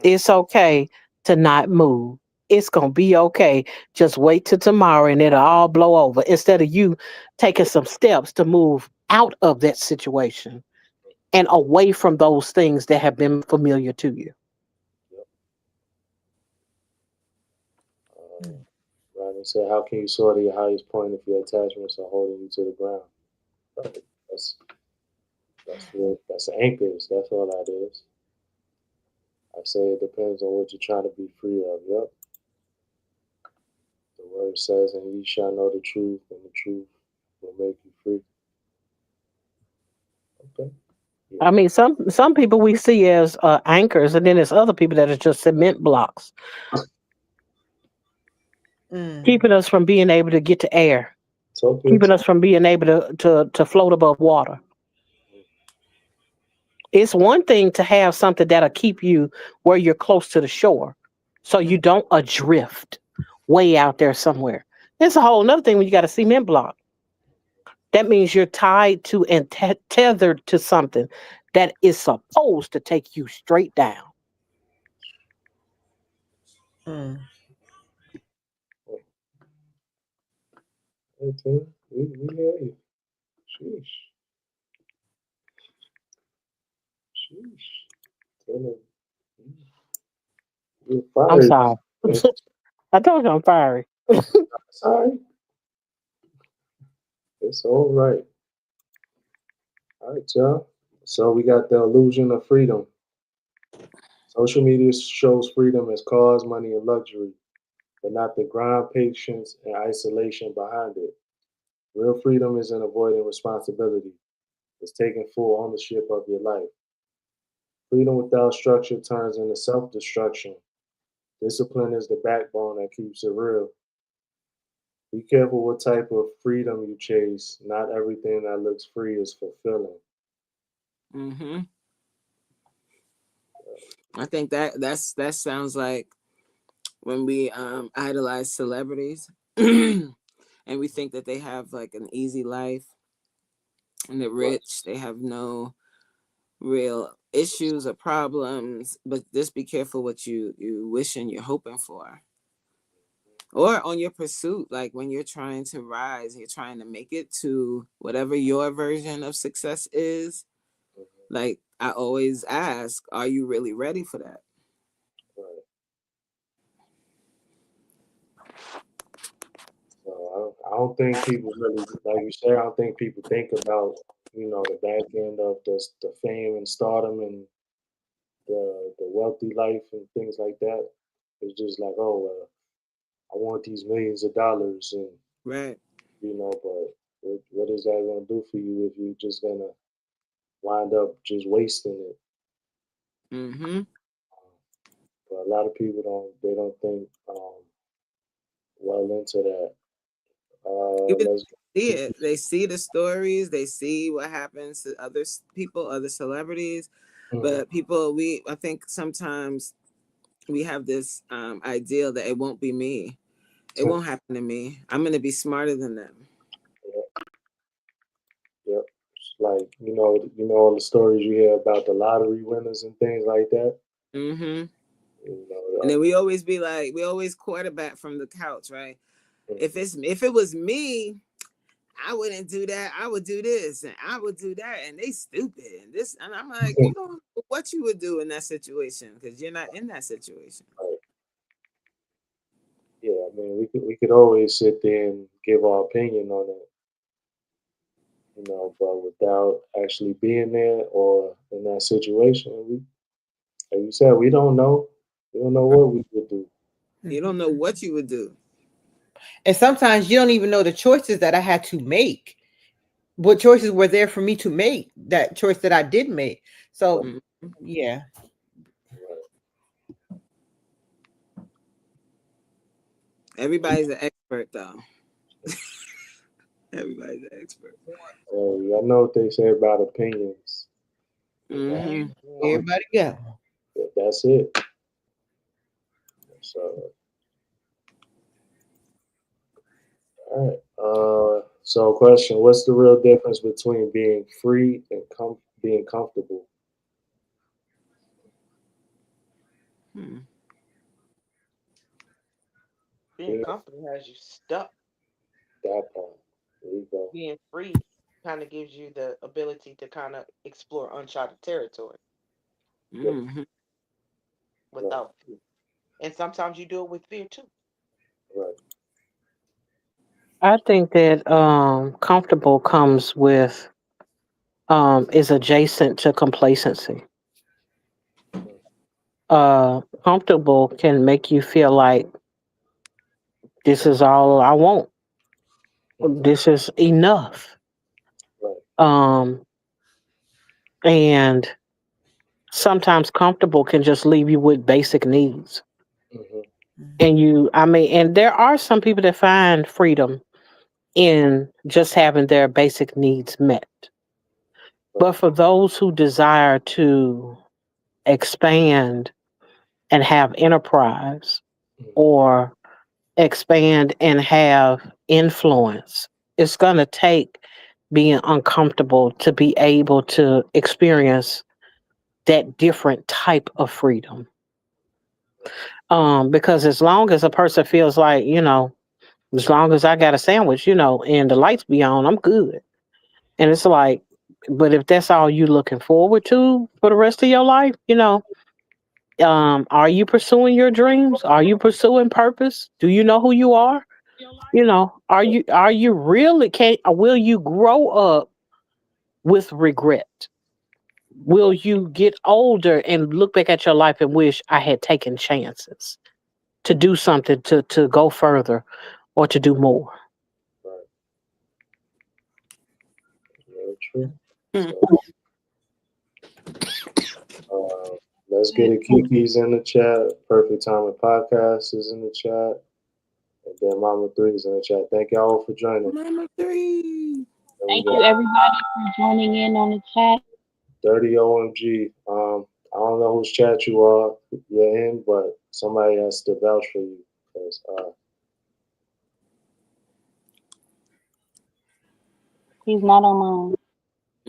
It's okay to not move. It's going to be okay. Just wait till tomorrow and it'll all blow over instead of you taking some steps to move out of that situation and away from those things that have been familiar to you. Robin said, "How can you soar to your highest point if your attachments are holding you to the ground?" Right. That's anchors. That's all that is. I say it depends on what you're trying to be free of. Yep. The word says, "And ye shall know the truth, and the truth will make you free." Okay. I mean, some people we see as anchors, and then there's other people that are just cement blocks, keeping us from being able to get to air, keeping us from being able to float above water. It's one thing to have something that'll keep you where you're close to the shore, so you don't adrift way out there somewhere. It's a whole another thing when you got a cement block. That means you're tied to and tethered to something that is supposed to take you straight down. Mm. Hey, Tina, we hear you. Sheesh. Sheesh. Tina, you're I'm fired. sorry. I told you I'm fiery. Sorry. It's all right. All right, y'all. So we got the illusion of freedom. Social media shows freedom as cars, money, and luxury, but not the grind, patience, and isolation behind it. Real freedom isn't avoiding responsibility. It's taking full ownership of your life. Freedom without structure turns into self-destruction. Discipline is the backbone that keeps it real. Be careful what type of freedom you chase. Not everything that looks free is fulfilling. Mm-hmm. I think that sounds like when we idolize celebrities and we think that they have like an easy life and they're Right. rich, they have no real issues or problems, but just be careful what you wish and you're hoping for. Or on your pursuit, like when you're trying to rise, you're trying to make it to whatever your version of success is. Like I always ask, are you really ready for that? Right. So I don't think people really, like you said, I don't think people think about, the back end of the fame and stardom and the wealthy life and things like that. It's just like, oh, well, I want these millions of dollars, and Right. but what is that gonna do for you if you're just gonna wind up just wasting it? Mm-hmm. But a lot of people don't think well into that. Even Let's see keep it. They see the stories, they see what happens to other people, other celebrities. Mhm. But people, I think sometimes we have this ideal that it won't be me. It won't happen to me. I'm gonna be smarter than them. Yeah, yeah. It's like all the stories you hear about the lottery winners and things like that. Mm-hmm. You And know, then we always be like, we always quarterback from the couch, right? If it was me, I wouldn't do that. I would do this and I would do that. And they stupid. And this and I'm like, you don't know what you would do in that situation because you're not in that situation. right. Yeah, I mean, we could always sit there and give our opinion on it, but without actually being there or in that situation, like you said, we don't know. We don't know what we would do. You don't know what you would do. And sometimes you don't even know the choices that I had to make. What choices were there for me to make? That choice that I did make. So, Mhm. yeah. Everybody's an expert though. Everybody's an expert. I know what they say about opinions. Mm-hmm. Everybody go. That's it. So, all right. So question: what's the real difference between being free and being comfortable? Hmm. Being Being comfortable has you stuck. that part. There you go. Being free kind of gives you the ability to kind of explore uncharted territory Yep. Mm-hmm. Right. without fear. And sometimes you do it with fear too. Right. I think that comfortable comes with is adjacent to complacency. Comfortable can make you feel like this is all I want. This is enough. Right. Um, and sometimes comfortable can just leave you with basic needs. Mm-hmm. And there are some people that find freedom in just having their basic needs met. But Right. for those who desire to expand and have enterprise Mm-hmm. or expand and have influence, it's going to take being uncomfortable to be able to experience that different type of freedom. Because as long as a person feels like, as long as I got a sandwich, and the lights be on, I'm good. And it's like, but if that's all you looking forward to for the rest of your life, are you pursuing your dreams? Are you pursuing purpose? Do you know who you are? Are you really will you grow up with regret? Will you get older and look back at your life and wish I had taken chances to do something to go further or to do more? Right. Very true. Hmm. So, let's get it. Kiki's in the chat. Perfect Timing Podcast is in the chat. And then Mama 3 is in the chat. Thank y'all for joining. Mama 3. And we Thank you, got everybody, for joining in on the chat. Dirty OMG. I don't know whose chat you're in, but somebody has to vouch for you. Because He's not on mine.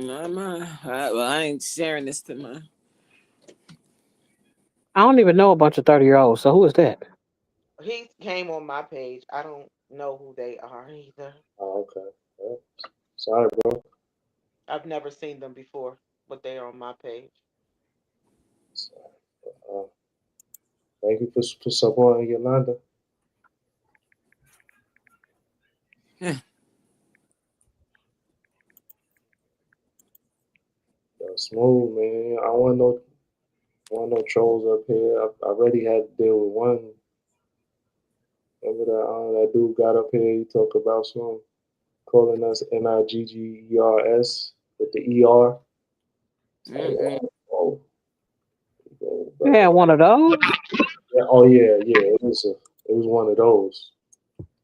Mama. Well, I ain't sharing this to my. I don't even know a bunch of 30-year-olds. So who is that? He came on my page. I don't know who they are either. okay. Well, sorry, bro. I've never seen them before, but they are on my page. So, thank you for supporting Yolanda. Smooth, man. I want no trolls up here. I already had to deal with one. Remember that dude got up here. He talked about some calling us NIGGERS with the ER. Mm-mm. Oh, Yeah, one of those. yeah, oh yeah. It was one of those.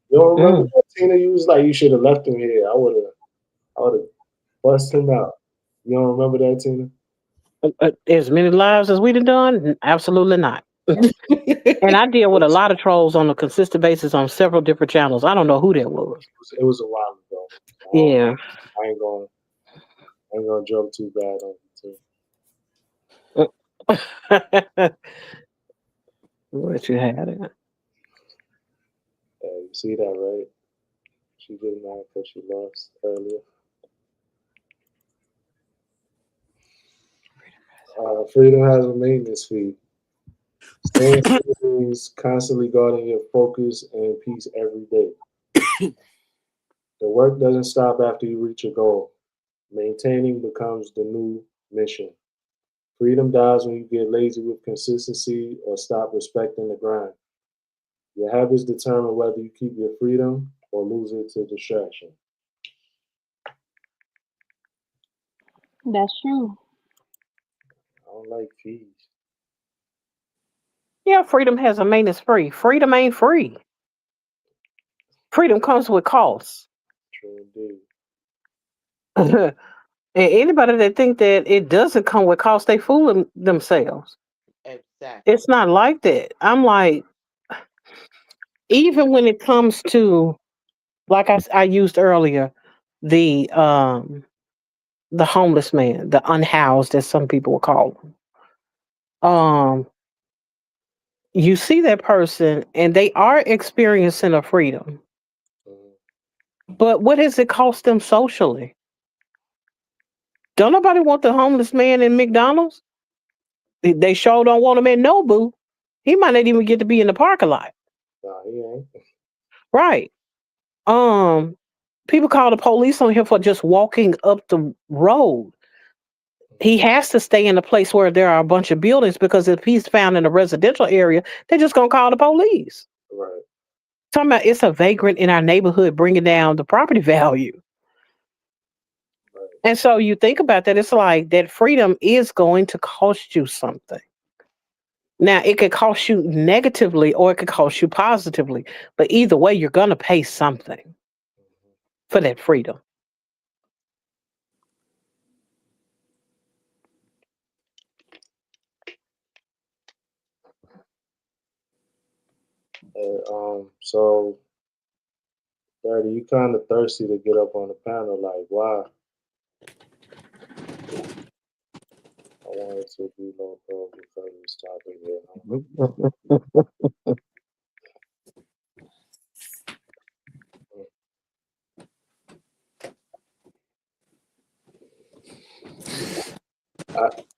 You don't remember that, Tina? You was like, you should have left him here. I would have bust him out. You don't remember that, Tina? As many lives as we've done? Absolutely not. And I deal with a lot of trolls on a consistent basis on several different channels. I don't know who that was. It was a while ago. Yeah. I ain't gonna joke too bad on you, too. What you had it. You see that, right? She did not because she lost earlier. Freedom has a maintenance fee. Staying means constantly guarding your focus and peace every day. The work doesn't stop after you reach your goal. Maintaining becomes the new mission. Freedom dies when you get lazy with consistency or stop respecting the grind. Your habits determine whether you keep your freedom or lose it to distraction. That's true. I don't like fees. Yeah, freedom has a maintenance free. Freedom ain't free. Freedom comes with costs. True indeed. And anybody that think that it doesn't come with cost, they fooling themselves. Exactly. It's not like that. I'm like, even when it comes to, like I used earlier, the homeless man, the unhoused, as some people will call them. You see that person and they are experiencing a freedom. But what has it cost them socially? Don't nobody want the homeless man in McDonald's? They sure don't want him in Nobu. He might not even get to be in the parking lot. Nah, he ain't. Right. People call the police on him for just walking up the road. He has to stay in a place where there are a bunch of buildings, because if he's found in a residential area, they're just gonna call the police. Right. Talking about it's a vagrant in our neighborhood bringing down the property value. Right. And so you think about that, it's like that freedom is going to cost you something. Now, it could cost you negatively or it could cost you positively, but either way, you're going to pay something for that freedom. So, Daddy, you kind of thirsty to get up on the panel. Like, why? wanted to be low pro because of this topic here.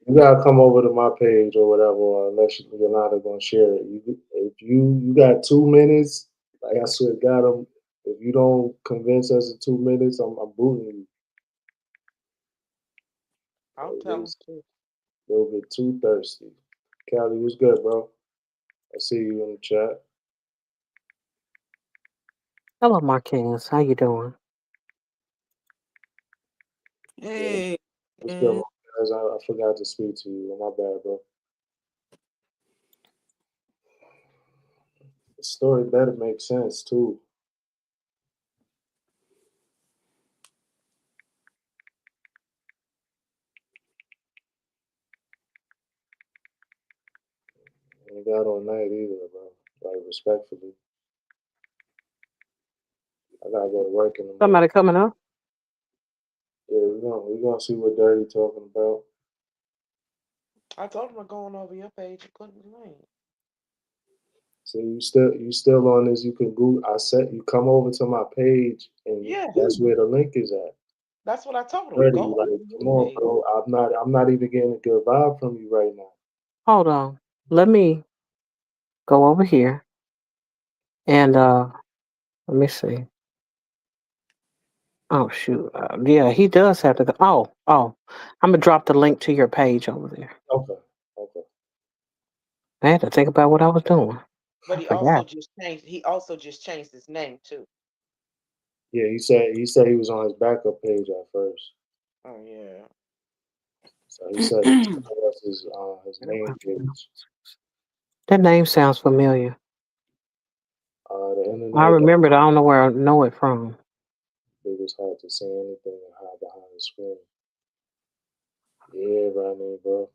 You gotta come over to my page or whatever, unless you're not gonna share it. If you got 2 minutes, like I swear to God, if you don't convince us in 2 minutes, I'm booting you. I'll tell him to. A little bit too thirsty. Callie, what's good, bro? I see you in the chat. Hello, Marquez. How you doing? Hey. What's good, Marquez? I forgot to speak to you. My bad, bro. The story better make sense too. I ain't got all night either, bro. Like respectfully. I gotta go to work in the morning. Somebody coming up? Yeah, we're gonna see what Dirty talking about. I told him I'm going over your page. You couldn't link. So you still on this? You can Google. I said you come over to my page, and Yeah. that's where the link is at. That's what I told him. Dirty, Go like, over come your on, page. bro. I'm not even getting a good vibe from you right now. Hold on. Let me go over here and let me see. Oh shoot. Yeah, he does have to go. Oh. I'm gonna drop the link to your page over there. Okay. I had to think about what I was doing. But I he forgot. also just changed his name too. Yeah, he said he was on his backup page at first. Oh yeah. So he said that's his main page. That name sounds familiar. The internet. I remember it. I don't know where I know it from. It was hard to say anything and hide behind the screen. Yeah, Rodney, bro.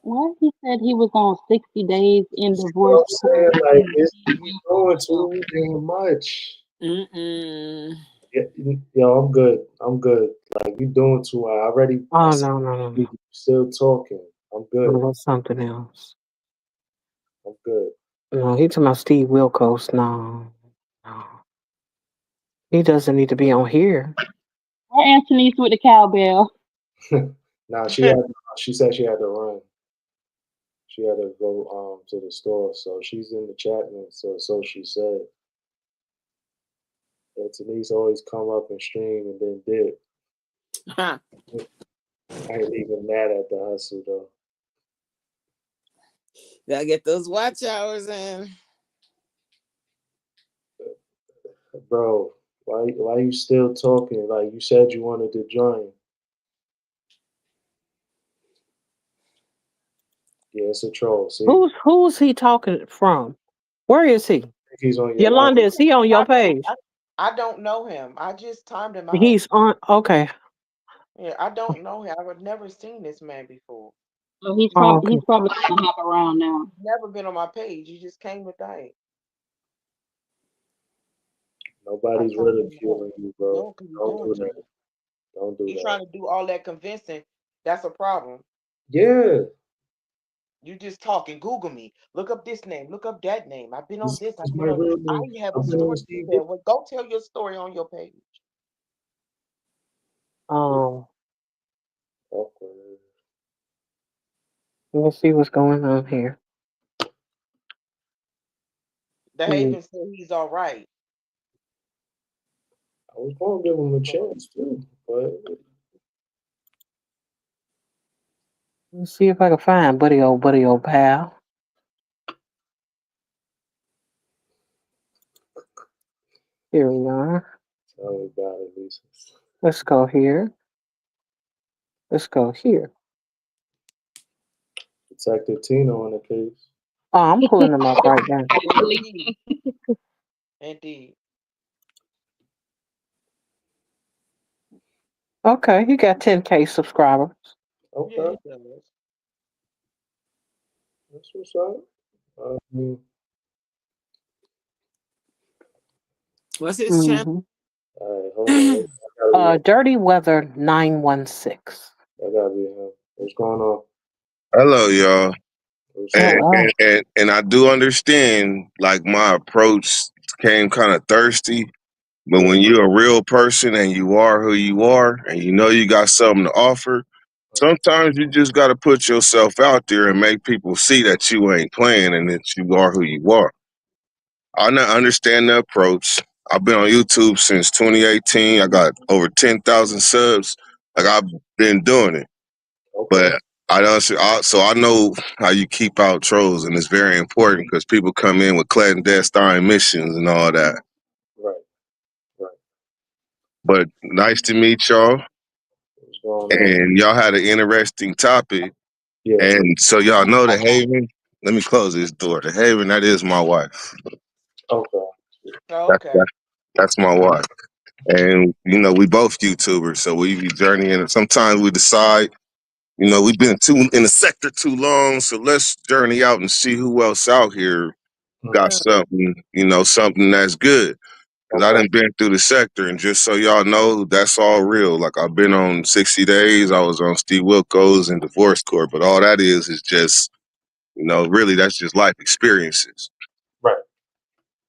Well, he said he was on 60 days in You know divorce. what I'm saying? Like, we doing too damn much. Yeah, yo, I'm good. Like, you doing too much. I already. Oh no. You still talking. I'm good. It was something else. I'm good. No, he talking about Steve Wilkos. No. He doesn't need to be on here. Or Anthony's with the cowbell. Nah, she said she had to run. She had to go to the store, so she's in the chat room. So she said. And Denise always come up and stream and then dip. I ain't even mad at the hustle though. Gotta get those watch hours in. Bro, why you still talking? Like you said you wanted to join. Yeah, it's a troll. See? Who's he talking from? Where is he? He's on Yolanda, is he on your page? I don't know him. I just timed him out. He's on. Okay. Yeah, I don't know him. I've never seen this man before. So he's probably gonna hop around now. Never been on my page. He just came today. Nobody's ridiculing you, bro. No, Don't do that. Don't do that. He's trying to do all that convincing. That's a problem. Yeah. You just talking. Google me. Look up this name. Look up that name. I've been on this. I've been my on real this. name. I have I've a been story on to TV. tell. Well, go tell your story on your page. Awkward. Let's see what's going on here. The Haven said he's all right. I was gonna give him a chance too, but Let's see if I can find buddy old pal. Here we are. tell me about it, Lisa. Let's go here. Let's go here. Detective Tino on the case. Oh, I'm pulling them up right now. Indeed. Okay, he got 10K subscribers. Okay. Yeah, he does. That's what's up. What's his channel? All right, hold on. Dirty Weather 916. That gotta be him. What's going on? Hello, y'all. What's And, up? Hello. and I do understand, like, my approach came kind of thirsty, but when you're a real person and you are who you are and you know you got something to offer, sometimes you just got to put yourself out there and make people see that you ain't playing and that you are who you are. I understand the approach. I've been on YouTube since 2018. I got over 10,000 subs. Like, I've been doing it. Okay. But so I know how you keep out trolls, and it's very important because people come in with clandestine missions and all that. Right. Right. But nice to meet y'all, What's going on? and y'all had an interesting topic. Yeah. And so y'all know the Haven. Let me close this door. The Haven, that is my wife. Okay. Oh, That's okay. that, that's my wife. And we both YouTubers, so we be journeying. Sometimes we decide, we've been in the sector too long, so let's journey out and see who else out here got something, something that's good. Because I Okay. done been through the sector, and just so y'all know, that's all real. Like, I've been on 60 Days, I was on Steve Wilkos and Divorce Court, but all that is just, really that's just life experiences. Right.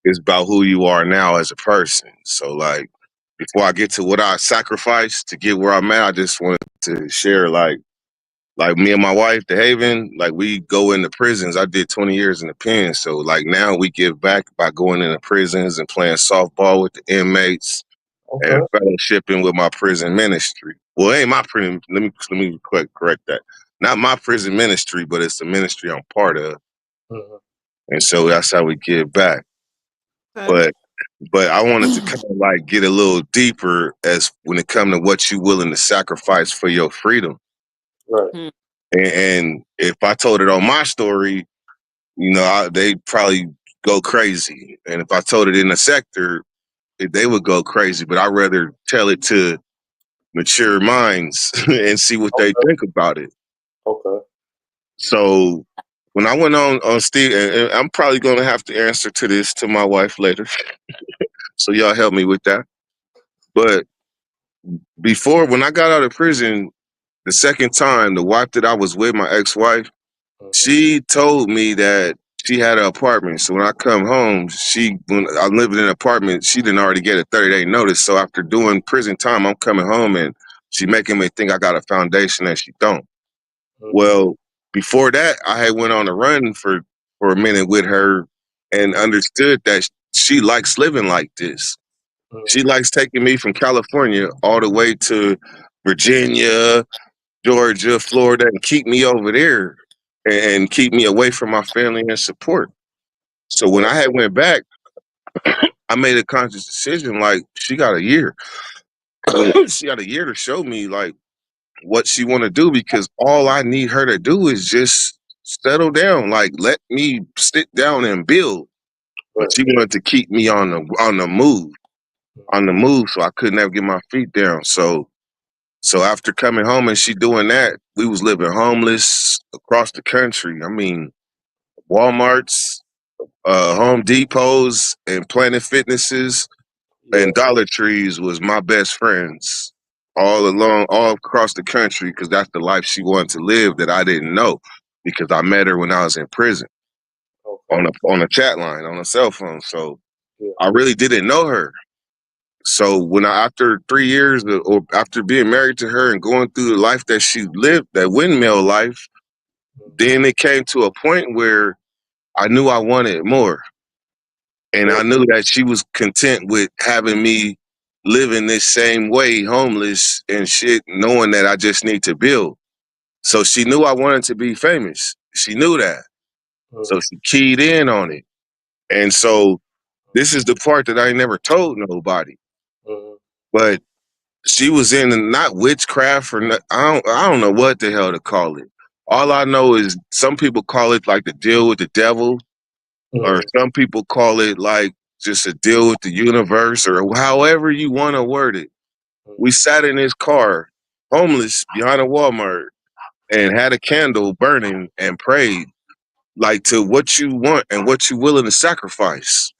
It's about who you are now as a person. So, like, before I get to what I sacrificed to get where I'm at, I just wanted to share, like me and my wife, the Haven, like, we go into prisons. I did 20 years in the pen. So, like, now we give back by going into prisons and playing softball with the inmates Okay. and fellowshipping with my prison ministry. Well, it ain't my prison. Let me correct that. Not my prison ministry, but it's the ministry I'm part of. Mhm. And so that's how we give back. Okay. But I wanted to kind of like get a little deeper as when it comes to what you willing to sacrifice for your freedom. Right. And if I told it on my story, they probably go crazy. And if I told it in the sector, they would go crazy. But I'd rather tell it to mature minds and see what they Okay. think about it. Okay. So when I went on Steve, and I'm probably going to have to answer to this to my wife later. So y'all help me with that. But before, when I got out of prison, the second time, the wife that I was with, my ex-wife, she told me that she had an apartment. So when I come home, when I lived in an apartment, she didn't already get a 30-day notice. So after doing prison time, I'm coming home and she making me think I got a foundation and she don't. Well, before that, I had went on a run for a minute with her and understood that she likes living like this. She likes taking me from California all the way to Virginia, Georgia, Florida, and keep me over there and keep me away from my family and support. So when I had went back, I made a conscious decision. Like, she got a year. She got a year to show me like what she want to do, because all I need her to do is just settle down. Like, let me sit down and build. But she wanted to keep me on the move, so I could never get my feet down. So after coming home and she doing that, we was living homeless across the country. I mean, Walmarts, Home Depots, and Planet Fitnesses and Dollar Trees was my best friends all along, all across the country, because that's the life she wanted to live that I didn't know, because I met her when I was in prison on a chat line, on a cell phone. So I really didn't know her. So after 3 years or after being married to her and going through the life that she lived, that windmill life, then it came to a point where I knew I wanted more. And I knew that she was content with having me living this same way, homeless and shit, knowing that I just need to build. So she knew I wanted to be famous. She knew that. So she keyed in on it. And so this is the part that I ain't never told nobody. But she was in not witchcraft or not, I don't know what the hell to call it. All I know is some people call it like the deal with the devil, or some people call it like just a deal with the universe, or however you want to word it. We sat in his car, homeless, behind a Walmart, and had a candle burning and prayed, like, to what you want and what you willing to sacrifice.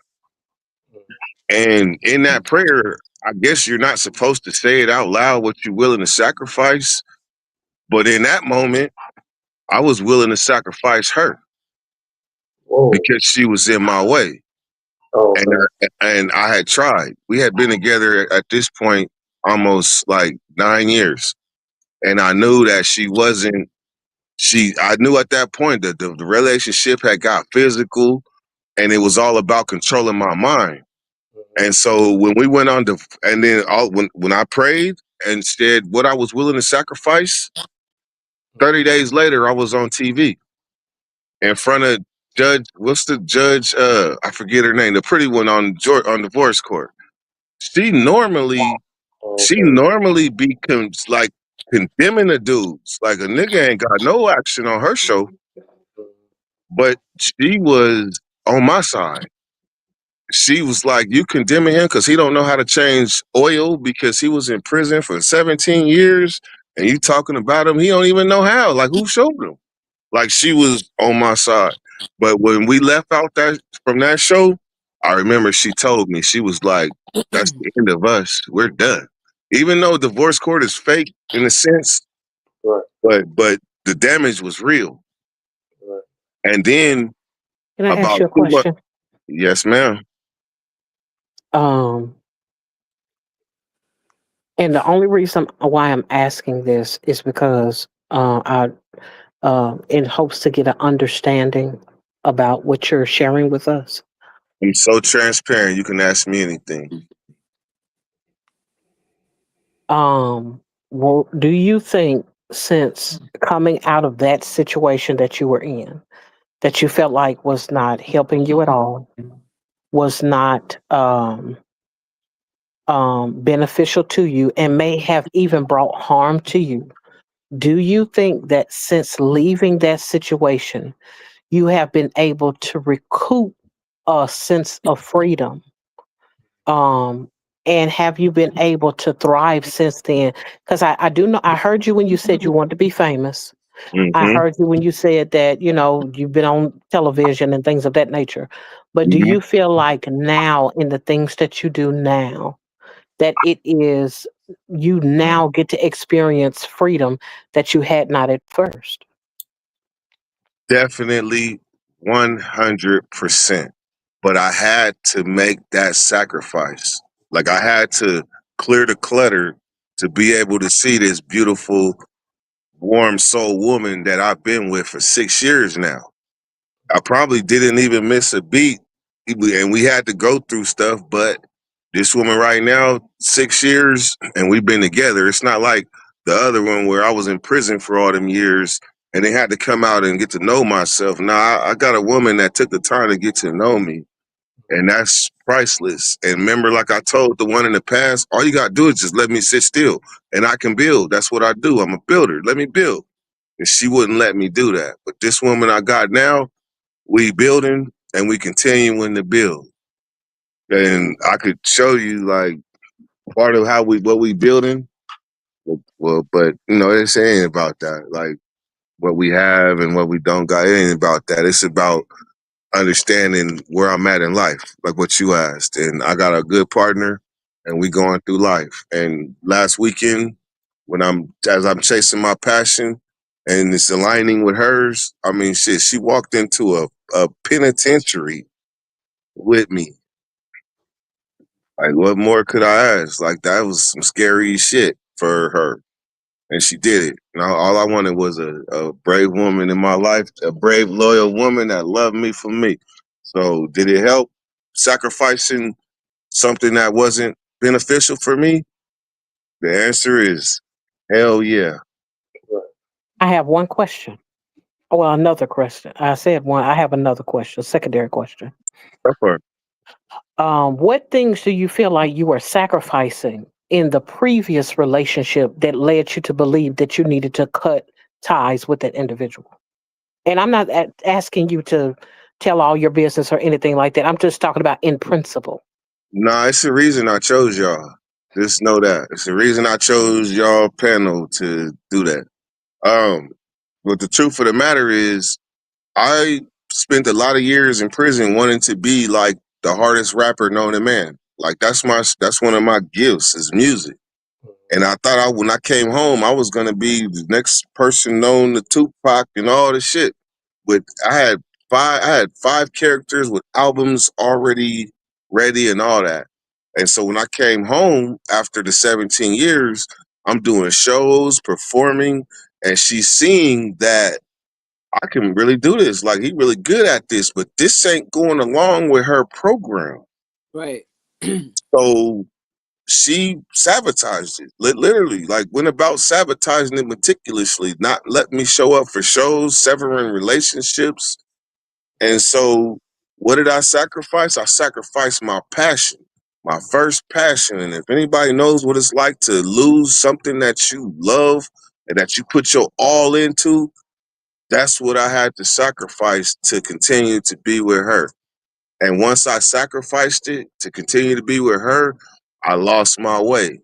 And in that prayer, I guess you're not supposed to say it out loud what you're willing to sacrifice, But in that moment, I was willing to sacrifice her Whoa. because she was in my way. Oh, And okay. I had tried. We had been together at this point almost like 9 years. And I knew that she wasn't, I knew at that point that the relationship had got physical and it was all about controlling my mind. Mhm. And so when we went on to, and then when I prayed and said what I was willing to sacrifice, 30 days later, I was on TV in front of what's the judge? I forget her name, the pretty one on divorce court. She normally, Oh, she okay. normally becomes like condemning the dudes. Like a nigga ain't got no action on her show, Mhm. but she was on my side. She was like, you condemning him because he don't know how to change oil because he was in prison for 17 years and you talking about him, he don't even know how. Like who showed him? Like she was on my side. But when we left out from that show, I remember she told me, she was like, that's the end of us. We're done. Even though divorce court is fake in a sense, Right, but the damage was real. right. And then Can I ask about you a 2 months, question? yes, ma'am. Um, and the only reason why I'm asking this is because I, in hopes to get an understanding about what you're sharing with us. I'm so transparent. You can ask me anything. Well, do you think since coming out of that situation that you were in, that you felt like was not helping you at all, was not beneficial to you, and may have even brought harm to you? Do you think that since leaving that situation, you have been able to recoup a sense of freedom? Um, and have you been able to thrive since then? Because I do know, I heard you when you said you wanted to be famous. I Mm-hmm. heard you when you said that, you've been on television and things of that nature. But do Mm-hmm. you feel like now, in the things that you do now, that it is, you now get to experience freedom that you had not at first? Definitely 100%. But I had to make that sacrifice. Like I had to clear the clutter to be able to see this beautiful, warm soul woman that I've been with for 6 years now. I probably didn't even miss a beat, and we had to go through stuff. But this woman right now, 6 years, and we've been together. It's not like the other one where I was in prison for all them years and they had to come out and get to know myself. Now I got a woman that took the time to get to know me, and that's priceless. And remember, like I told the one in the past, all you gotta do is just let me sit still, and I can build. That's what I do. I'm a builder. Let me build. And she wouldn't let me do that. But this woman I got now, we building and we continuing to build. And I could show you like part of what we building. Well, but it's ain't about that. Like what we have and what we don't got. It ain't about that. It's about understanding where I'm at in life, like what you asked. And I got a good partner and we going through life. And last weekend, as I'm chasing my passion and it's aligning with hers, I mean shit, she walked into a penitentiary with me. Like what more could I ask? Like that was some scary shit for her. And she did it. And all I wanted was a brave woman in my life, a brave, loyal woman that loved me for me. So did it help sacrificing something that wasn't beneficial for me? The answer is hell yeah. Right. I have one question. Well, another question. I said one. I have another question, secondary question. That part. What things do you feel like you were sacrificing in the previous relationship that led you to believe that you needed to cut ties with that individual? And I'm not asking you to tell all your business or anything like that. I'm just talking about in principle. Nah, it's the reason I chose y'all. Just know that. It's the reason I chose y'all panel to do that. But the truth of the matter is I spent a lot of years in prison wanting to be like the hardest rapper known to man. Like that's one of my gifts is music. And I thought when I came home, I was gonna be the next person known to Tupac and all the shit. But I had 5 characters with albums already ready and all that. And so when I came home after the 17 years, I'm doing shows, performing, and she's seeing that I can really do this. Like he really good at this, but this ain't going along with her program. Right. So she sabotaged it. Literally, like went about sabotaging it meticulously, not letting me show up for shows, severing relationships. And so what did I sacrifice? I sacrificed my passion, my first passion. And if anybody knows what it's like to lose something that you love and that you put your all into, that's what I had to sacrifice to continue to be with her. And once I sacrificed it to continue to be with her, I lost my way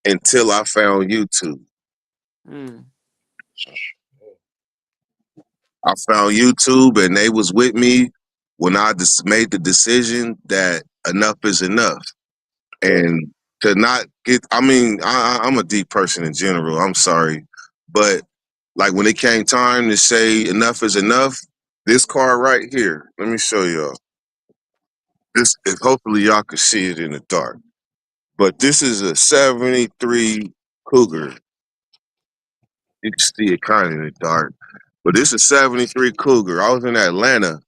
until I found YouTube. Mm. I found YouTube and they was with me when I just made the decision that enough is enough. And to not get, I mean, I'm a deep person in general. I'm sorry. But like when it came time to say enough is enough, this card right here, let me show y'all. This, if hopefully y'all can see it in the dark. But this is a 73 Cougar. You can see it kind of in the dark. But this is 73 Cougar. I was in Atlanta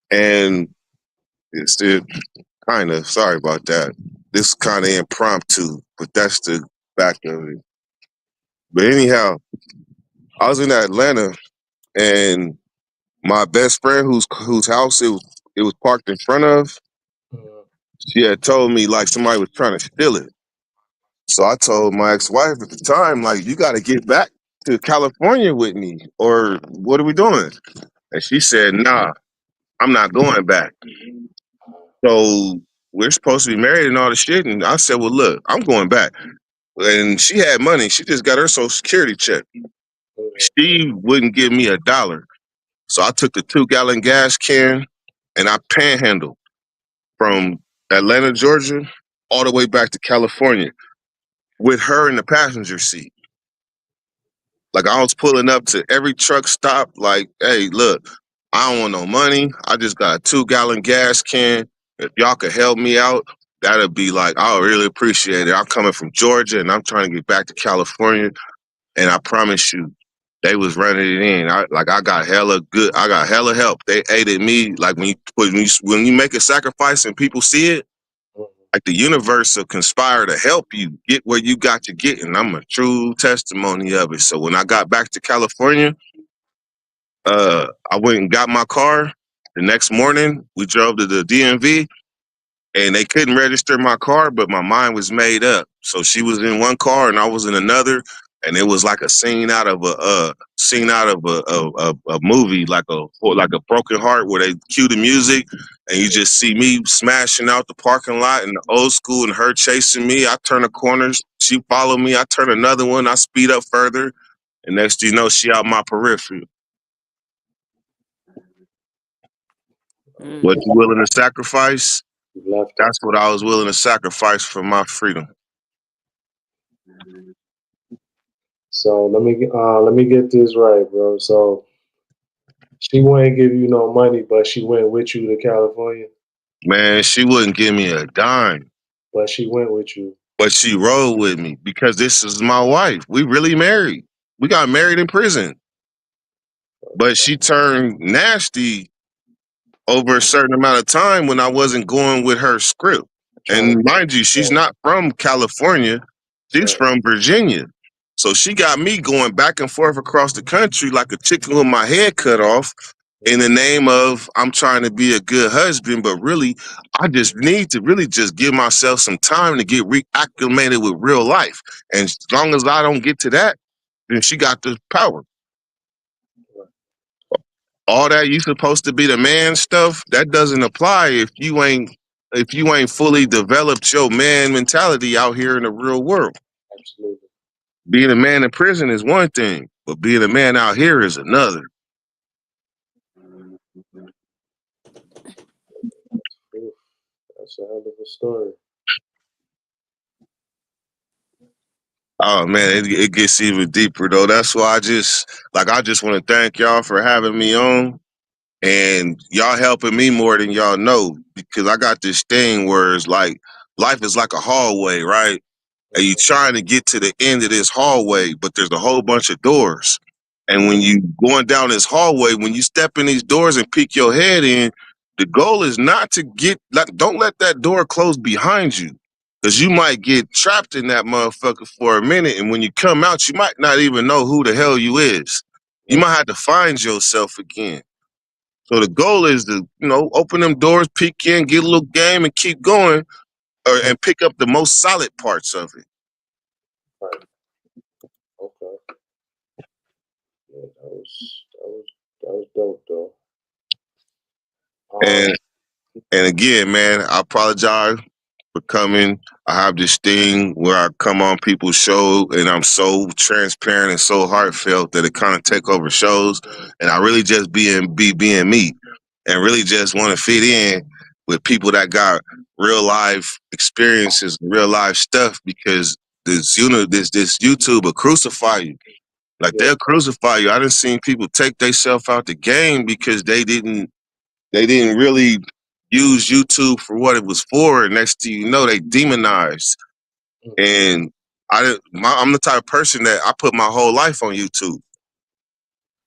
and it's kind of, sorry about that. This kind of impromptu, but that's the back of it. But anyhow, I was in Atlanta and my best friend whose house it was parked in front of, she had told me like somebody was trying to steal it. So I told my ex-wife at the time, like, you got to get back to California with me, or what are we doing? And she said, nah, I'm not going back. So we're supposed to be married and all the shit. And I said, well, look, I'm going back. And she had money. She just got her Social Security check. She wouldn't give me $1. So I took the 2-gallon gas can and I panhandled from Atlanta, Georgia, all the way back to California with her in the passenger seat. Like I was pulling up to every truck stop, like, hey, look, I don't want no money. I just got a 2-gallon gas can. If y'all could help me out, that'd be like, I would really appreciate it. I'm coming from Georgia and I'm trying to get back to California. And I promise you, they was running it in. I got hella help. They aided me. Like when you make a sacrifice and people see it, like the universe will conspire to help you get where you got to get. And I'm a true testimony of it. So when I got back to California, I went and got my car. The next morning, we drove to the DMV and they couldn't register my car, but my mind was made up. So she was in one car and I was in another. And it was like a scene out of a movie, like a Broken Heart, where they cue the music, and you just see me smashing out the parking lot in the old school, and her chasing me. I turn a corner, she follow me. I turn another one, I speed up further, and next thing you know, she out my periphery. What you willing to sacrifice? That's what I was willing to sacrifice for my freedom. So let me get this right, bro. So she wouldn't give you no money, but she went with you to California. Man, she wouldn't give me a dime. But she went with you. But she rode with me because this is my wife. We really married. We got married in prison. But she turned nasty over a certain amount of time when I wasn't going with her script. And mind you, she's not from California. She's from Virginia. So she got me going back and forth across the country like a chicken with my head cut off in the name of I'm trying to be a good husband, but really I just need to really just give myself some time to get reacclimated with real life. And as long as I don't get to that, then she got the power. All that you supposed to be the man stuff, that doesn't apply if you ain't fully developed your man mentality out here in the real world. Absolutely. Being a man in prison is one thing, but being a man out here is another. Ooh, that's a hell of a story. Oh man, it gets even deeper though. That's why I just want to thank y'all for having me on, and y'all helping me more than y'all know, because I got this thing where it's like life is like a hallway, right? And you trying to get to the end of this hallway, but there's a whole bunch of doors. And when you going down this hallway, when you step in these doors and peek your head in, the goal is not to get like, don't let that door close behind you. Cause you might get trapped in that motherfucker for a minute. And when you come out, you might not even know who the hell you is. You might have to find yourself again. So the goal is to, open them doors, peek in, get a little game and keep going, and pick up the most solid parts of it. Right. Okay. Yeah, that was dope though. And again, man, I apologize for coming. I have this thing where I come on people's show and I'm so transparent and so heartfelt that it kind of take over shows. And I really just being me, and really just want to fit in with people that got real life experiences, real life stuff, because this YouTube will crucify you. Like they'll crucify you. I done seen people take themselves out the game because they didn't really use YouTube for what it was for. And next thing you know, they demonized. And I'm the type of person that I put my whole life on YouTube.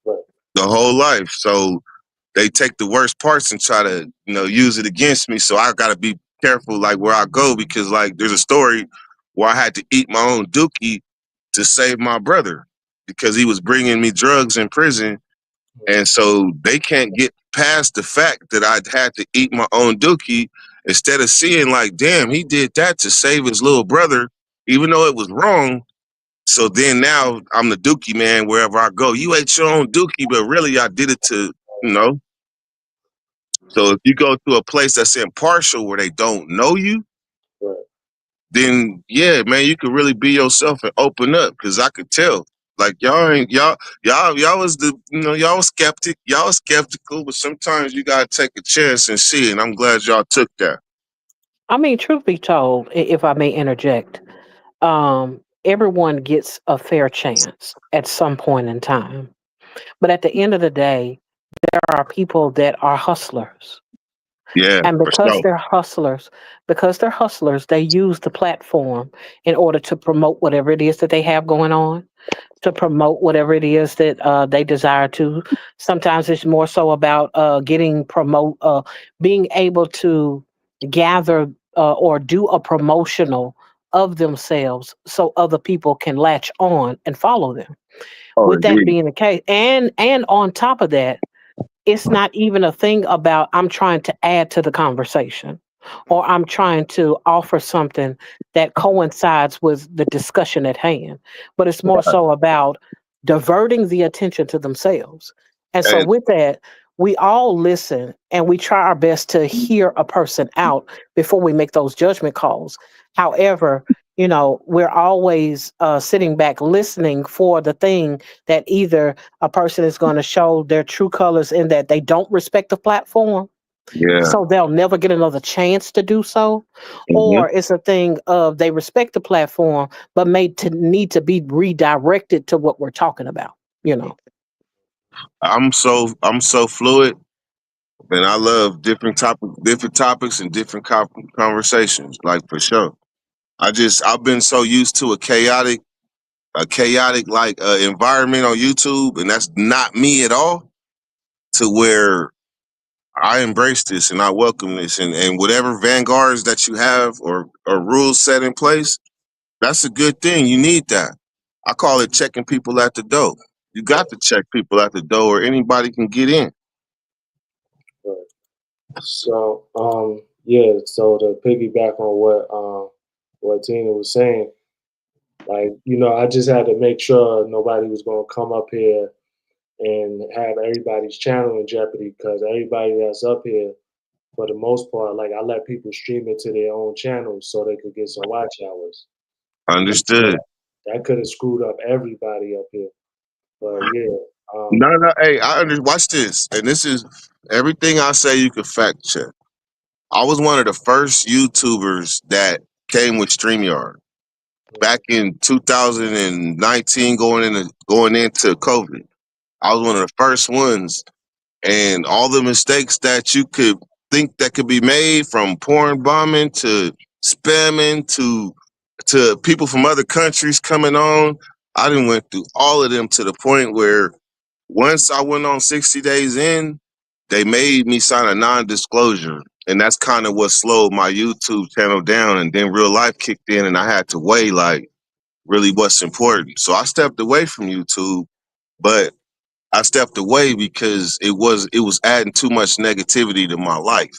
Right. The whole life. So they take the worst parts and try to, use it against me. So I got to be careful, like, where I go, because, like, there's a story where I had to eat my own dookie to save my brother because he was bringing me drugs in prison. And so they can't get past the fact that I'd had to eat my own dookie, instead of seeing like, damn, he did that to save his little brother, even though it was wrong. So then now I'm the dookie man wherever I go. You ate your own dookie, but really I did it to, So if you go to a place that's impartial where they don't know you, Right. then yeah, man, you could really be yourself and open up, because I could tell. Like y'all was y'all was skeptical, but sometimes you gotta take a chance and see, and I'm glad y'all took that. I mean, truth be told, if I may interject, everyone gets a fair chance at some point in time. But at the end of the day, there are people that are hustlers. Yeah, And for sure. because they're hustlers, they use the platform in order to promote whatever it is that they have going on, to promote whatever it is that they desire to. Sometimes it's more so about being able to gather or do a promotional of themselves so other people can latch on and follow them. Oh, With that agreed. being the case, and on top of that, it's not even a thing about I'm trying to add to the conversation or I'm trying to offer something that coincides with the discussion at hand, but it's more so about diverting the attention to themselves. And so, And with that, we all listen and we try our best to hear a person out before we make those judgment calls. However, we're always sitting back listening for the thing that either a person is going to show their true colors in that they don't respect the platform, yeah, so they'll never get another chance to do so, mhm. or it's a thing of they respect the platform but need to be redirected to what we're talking about. I'm so fluid, and I love different topics and different conversations. Like, for sure. I've been so used to a chaotic like environment on YouTube, and that's not me at all. To where I embrace this and I welcome this, and whatever vanguards that you have or rules set in place, that's a good thing. You need that. I call it checking people at the door. You got to check people at the door, or anybody can get in. Right. So yeah, so to piggyback on what Tina was saying, like, I just had to make sure nobody was gonna come up here and have everybody's channel in jeopardy, because everybody that's up here, for the most part, like, I let people stream it to their own channels so they could get some watch hours. Understood. That could have screwed up everybody up here. But yeah, No. Hey, watch this, and this is everything I say. You can fact check. I was one of the first YouTubers that came with StreamYard. back in 2019, going into COVID. I was one of the first ones, and all the mistakes that you could think that could be made, from porn bombing to spamming to people from other countries coming on. I done went through all of them to the point where once I went on 60 days in, they made me sign a non-disclosure. And that's kind of what slowed my YouTube channel down. And then real life kicked in and I had to weigh like really what's important. So I stepped away from YouTube, but I stepped away because it was adding too much negativity to my life.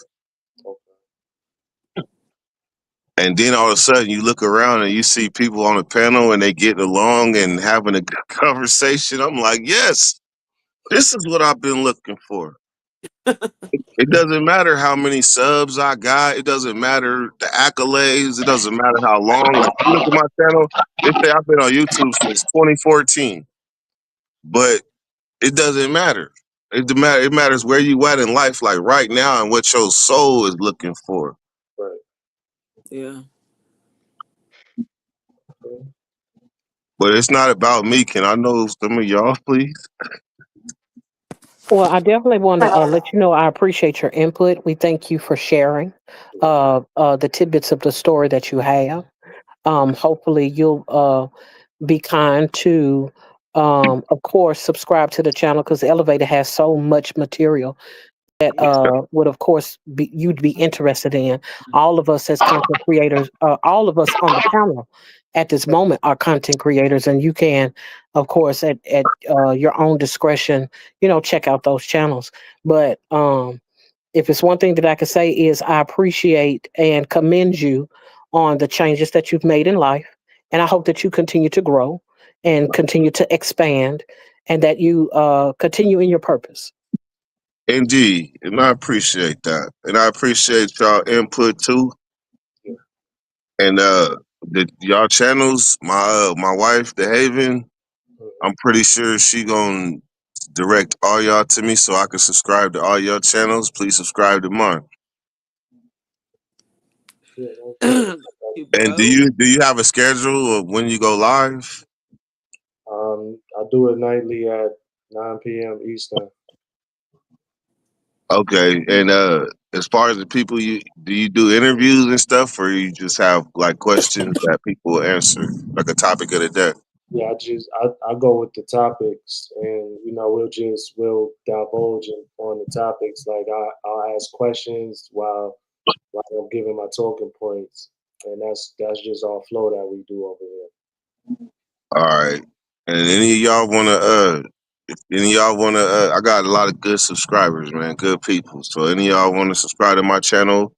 And then all of a sudden you look around and you see people on the panel and they getting along and having a good conversation. I'm like, yes, this is what I've been looking for. It doesn't matter how many subs I got. It doesn't matter the accolades. It doesn't matter how long. Like, you look at my channel, they say I've been on YouTube since 2014. But it doesn't matter. It matters where you at in life, like right now, and what your soul is looking for. Right. Yeah. Okay. But it's not about me. Can I know some of y'all, please? Well, I definitely want to let you know I appreciate your input. We thank you for sharing the tidbits of the story that you have. Hopefully, you'll be kind to, of course, subscribe to the channel because the Elevator has so much material that would, of course, you'd be interested in. All of us as content creators, all of us on the panel at this moment are content creators, and you can, of course, at your own discretion, check out those channels. But if it's one thing that I can say is I appreciate and commend you on the changes that you've made in life, and I hope that you continue to grow and continue to expand, and that you continue in your purpose. Indeed, and I appreciate that, and I appreciate y'all input too. And y'all channels, my wife, The Haven, I'm pretty sure she gonna direct all y'all to me so I can subscribe to all your channels. Please subscribe to mine. Yeah, no problem. And do you have a schedule of when you go live? I do it nightly at 9 p.m. Eastern. Okay, and as far as the people, do you do interviews and stuff, or you just have like questions that people will answer, like a topic of the day? Yeah, I go with the topics, and we'll divulge on the topics. Like I'll ask questions while I'm giving my talking points, and that's just our flow that we do over here. All right, and any of y'all wanna I got a lot of good subscribers, man, good people. So any of y'all wanna subscribe to my channel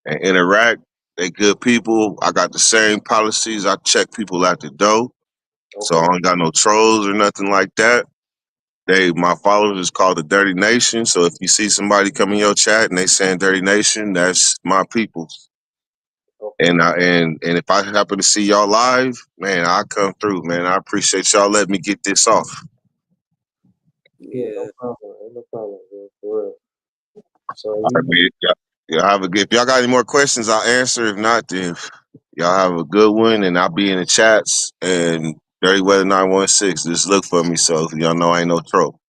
and interact? They good people. I got the same policies. I check people at the door. So I don't got no trolls or nothing like that. My followers is called the Dirty Nation. So if you see somebody come in your chat and they saying Dirty Nation, that's my people. And if I happen to see y'all live, man, I'll come through, man. I appreciate y'all letting me get this off. Yeah, no problem. Ain't no problem, man, for real. So All right, man. Y'all have a good. If y'all got any more questions, I'll answer. If not, then y'all have a good one, and I'll be in the chats. And Dirty Weather 916, just look for me, so y'all know I ain't no troll.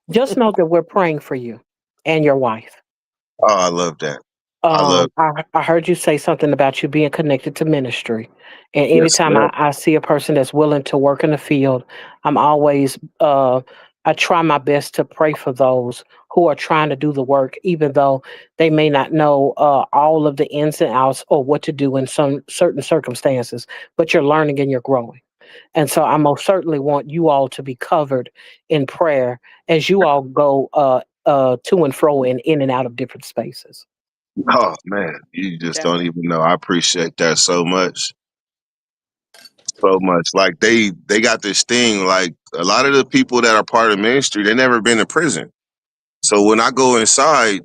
Just know that we're praying for you and your wife. Oh, I love that. I heard you say something about you being connected to ministry. And Yes, anytime ma'am. I see a person that's willing to work in the field, I'm always, I try my best to pray for those who are trying to do the work, even though they may not know all of the ins and outs or what to do in some certain circumstances, but you're learning and you're growing. And so I most certainly want you all to be covered in prayer as you all go to and fro and in and out of different spaces. Oh man, you just don't even know. I appreciate that so much. So much. Like they got this thing, like a lot of the people that are part of ministry, they never been to prison. So when I go inside,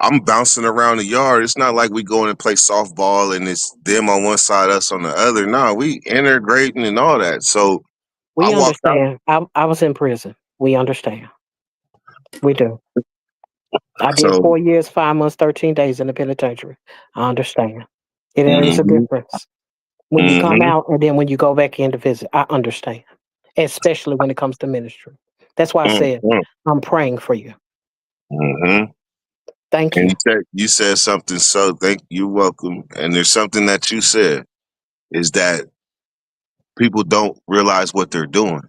I'm bouncing around the yard. It's not like we go in and play softball and it's them on one side, us on the other. No, we integrating and all that. So I We walked out. understand. I was in prison. We understand. We do. I did So 4 years, 5 months, 13 days in the penitentiary. I understand. There is a mhm. difference. when you come Mm-hmm. out and then when you go back in to visit. I understand, especially when it comes to ministry. That's why I said Mm-hmm. I'm praying for you. Mm-hmm. Thank And you. you said something, so you're welcome. And there's something that you said is that people don't realize what they're doing.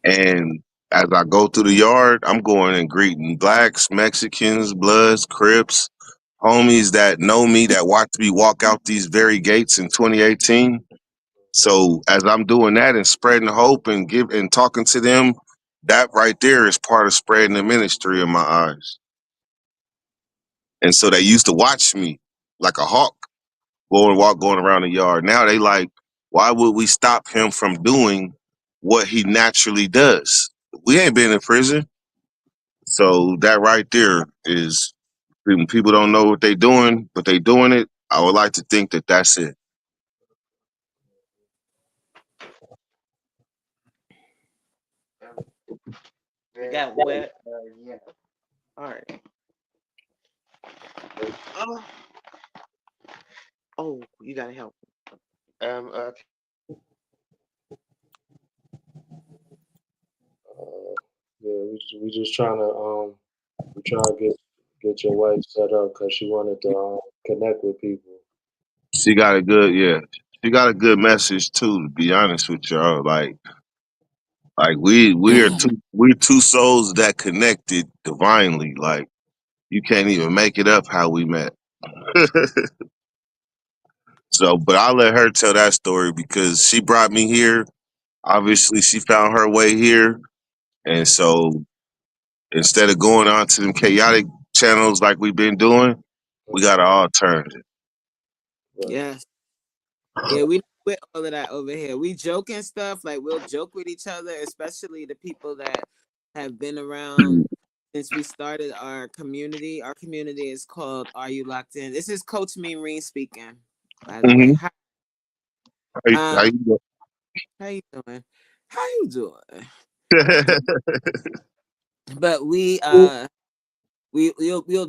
And as I go through the yard, I'm going and greeting blacks, Mexicans, Bloods, Crips, homies that know me, that watched me walk out these very gates in 2018. So as I'm doing that and spreading hope and talking to them, that right there is part of spreading the ministry in my eyes. And so they used to watch me like a hawk going around the yard. Now they like, why would we stop him from doing what he naturally does? We ain't been in prison. So that right there is, when people don't know what they doing, but they doing it. I would like to think that that's it. You got wet. Yeah. All right. Oh, you gotta help. Uh, yeah, we just trying to get your wife set up because she wanted to connect with people. She got a good, yeah. She got a good message too. To be honest with y'all, like we're two souls that connected divinely. Like you can't even make it up how we met. So, but I'll let her tell that story because she brought me here. Obviously, she found her way here, and so instead of going on to them chaotic channels like we've been doing, we got an alternative. Yes. Yeah, we with all of that over here. We joke and stuff. Like we'll joke with each other, especially the people that have been around since we started our community. Our community is called Are You Locked In? This is Coach Mean speaking, by the way. Mm-hmm. Hi. How you doing? How you doing? How you doing? Yeah, But we'll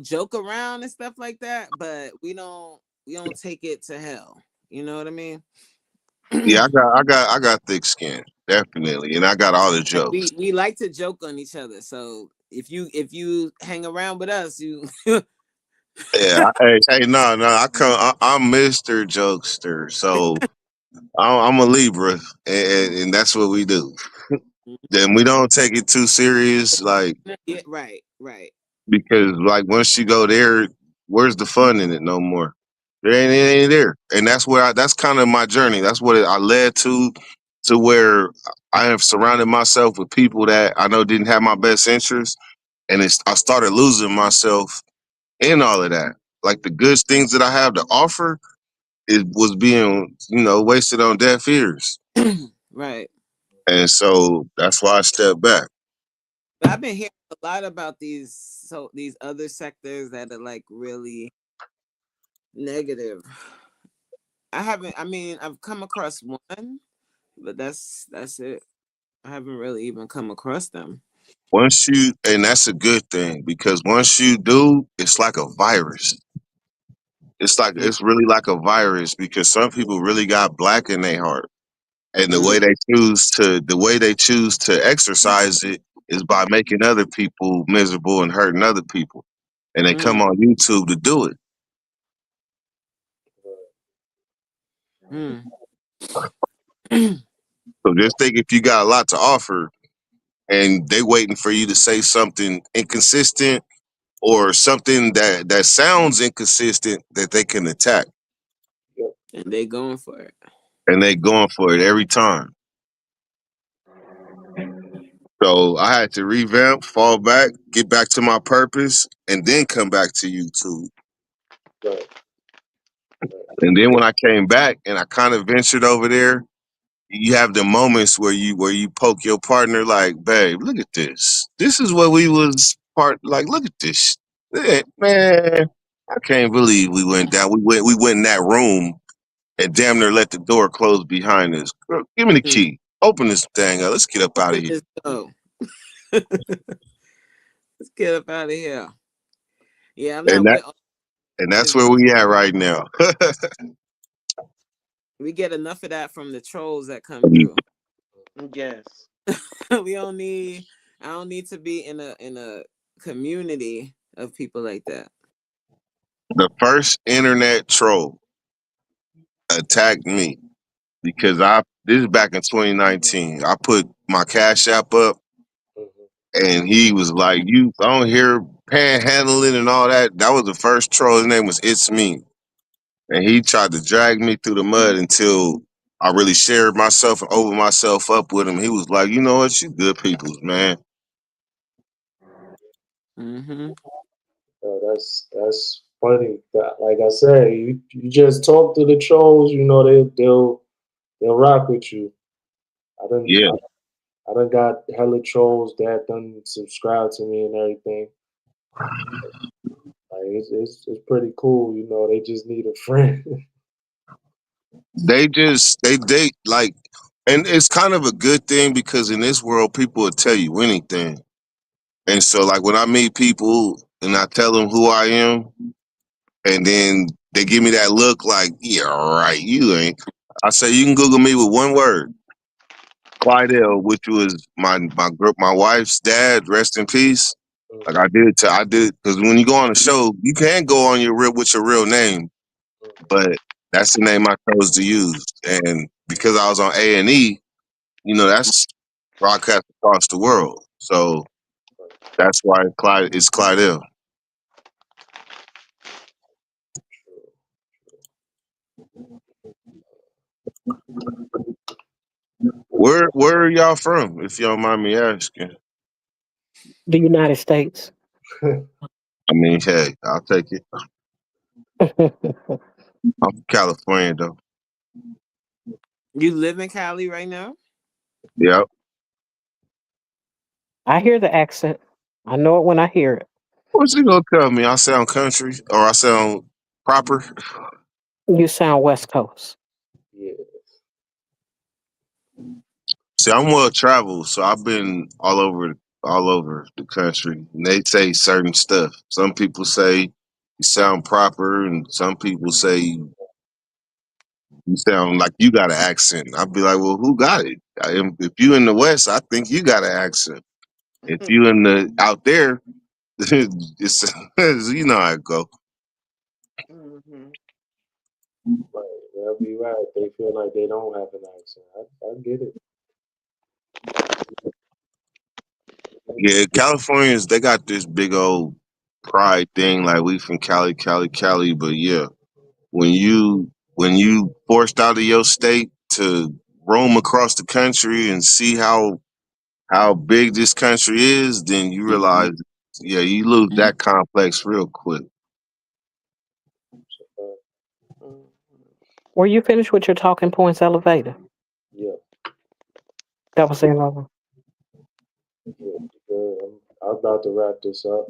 joke around and stuff like that, but we don't take it to hell. You know what I mean? I got thick skin, definitely, and I got all the Like jokes. we like to joke on each other. So if you hang around with us, you Yeah, hey, no, I'm Mr. Jokester, so I'm a Libra, and that's what we do. Then we don't take it too serious, like yeah, right. because like once you go there, where's the fun in it? No more. It ain't there, and that's kind of my journey. That's what I led to where I have surrounded myself with people that I know didn't have my best interest, and I started losing myself in all of that. Like the good things that I have to offer, it was being wasted on deaf ears, Right. and so that's why I stepped back. But I've been hearing a lot about these other sectors that are like really negative. I mean, I've come across one, but that's it. I haven't really even come across them. And that's a good thing because once you do, it's like a virus. It's really like a virus because some people really got black in their heart, and the way they choose to exercise it is by making other people miserable and hurting other people, and they come on YouTube to do it. Mm. So just think if you got a lot to offer, and they waiting for you to say something inconsistent or something that sounds inconsistent that they can attack, And they going for it. and they going for it every time. So I had to revamp, fall back, get back to my purpose, and then come back to YouTube. Right. And then when I came back and I kind of ventured over there, you have the moments where you poke your partner like, babe, look at this. This is what we was like. Look at this, man. I can't believe we went down. We went in that room and damn near let the door close behind us. Girl, give me the key. Open this thing up. Let's get up out of here. Let's go. Let's get up out of here. Yeah, I'm And not that with all and that's this. where we at right now. We get enough of that from the trolls that come through. Yes. We don't need. I don't need to be in a community of people like that. The first internet troll attacked me because this is back in 2019. I put my Cash App up, and he was like, "You on here panhandling and all that." That was the first troll. His name was It's Me, and he tried to drag me through the mud until I really shared myself and opened myself up with him. He was like, "You know what? You good peoples, man." Mm-hmm. That's funny. Like I said, you just talk to the trolls. You know they'll rock with you. I done Yeah, I done got hella trolls that done subscribe to me and everything. Like it's pretty cool. You know they just need a friend. they like, and it's kind of a good thing because in this world, people will tell you anything. And so, like, when I meet people and I tell them who I am, and then they give me that look like, "Yeah, right, you ain't." I say, "You can Google me with one word, Clydell," which was my wife's dad. Rest in peace. Like I did because when you go on a show, you can go on with your real name, but that's the name I chose to use. And because I was on A&E, that's broadcast across the world. So that's why it's Clydell. Where are y'all from, if y'all mind me asking? The United States. I mean, hey, I'll take it. I'm from California though. You live in Cali right now? Yep. I hear the accent. I know it when I hear it. What's he gonna tell me? I sound country or I sound proper? You sound West Coast. Yeah. See, I'm well traveled, so I've been all over the country. And they say certain stuff. Some people say you sound proper, and some people say you sound like you got an accent. I'd be like, well, who got it? If you in the West, I think you got an accent. If you in the out there, it's you know how it go. Mm-hmm. Right. They'll be right. They feel like they don't have an accent. I get it. Yeah, Californians they got this big old pride thing, like we from Cali, Cali, Cali. But yeah, when you forced out of your state to roam across the country and see how big this country is, then you realize, yeah, you lose that complex real quick. Mm-hmm. Were you finished with your talking points, elevator? Yeah. That was in over. Yeah. I'm about to wrap this up.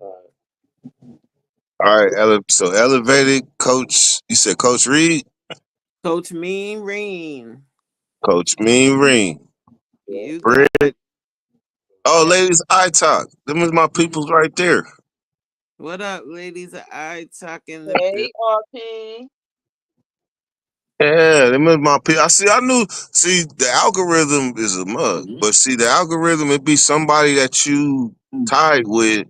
All All right, so elevated coach. You said Coach Reed, Coach Mean Reen. Coach Mean Ring, right. You got Britt. Oh, it. ladies, I talk. Them is my peoples right there. What up, ladies? I talk in the bill. Hey, RP. Yeah, them is my people. I knew. See, the algorithm is a mug, but see, the algorithm it be somebody that you tied with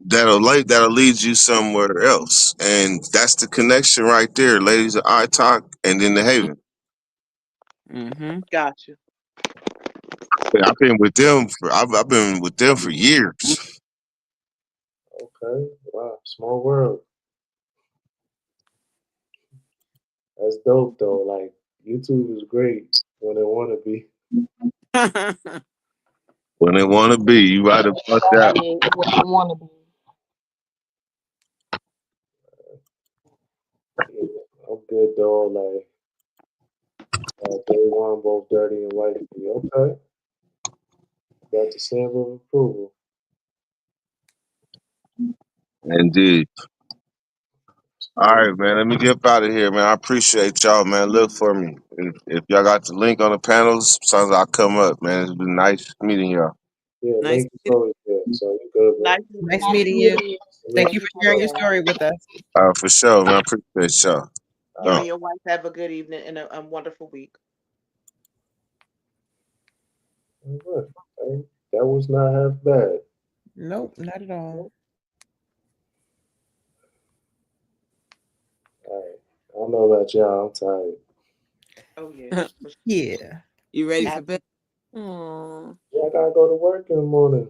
that'll lead you somewhere else, and that's the connection right there, ladies. I talk, and then the Haven. Mm-hmm. Got you. Yeah, I've been with them for years. Okay. Wow. Small world. That's dope though. Like YouTube is great when it want to be. When they want to be, you right about that. Yeah, what you want to be. Yeah, I'm good though. Like day one, both dirty and white. Okay. Got the stamp of approval. Indeed. All right, man. Let me get up out of here, man. I appreciate y'all, man. Look for me. If y'all got the link on the panels, sometimes I'll come up, man. It's been nice meeting y'all. Yeah, Nice link is always there. So you good, bro. Nice meeting you. Thank you for sharing your All story with us. For sure, man. I appreciate y'all. You Uh, and your wife have a good evening and a wonderful week. All right. Hey, that was not half bad. Nope, not at all. All right. I don't know about y'all. I'm tired. Oh yeah. for sure. Yeah. You ready for bed? Aw. Yeah, I gotta go to work in the morning.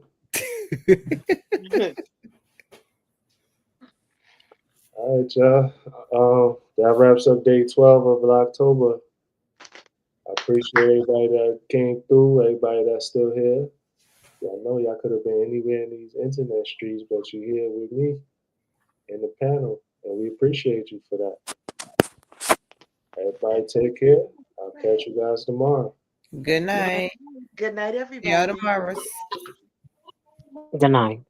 All right, y'all. That wraps up day 12 of October. I appreciate everybody that came through, everybody that's still here. Y'all know y'all could have been anywhere in these internet streets, but you're here with me in the panel, and we appreciate you for that. Everybody take care. I'll catch you guys tomorrow. Good night. Good night, See y'all everybody. tomorrow. Good night.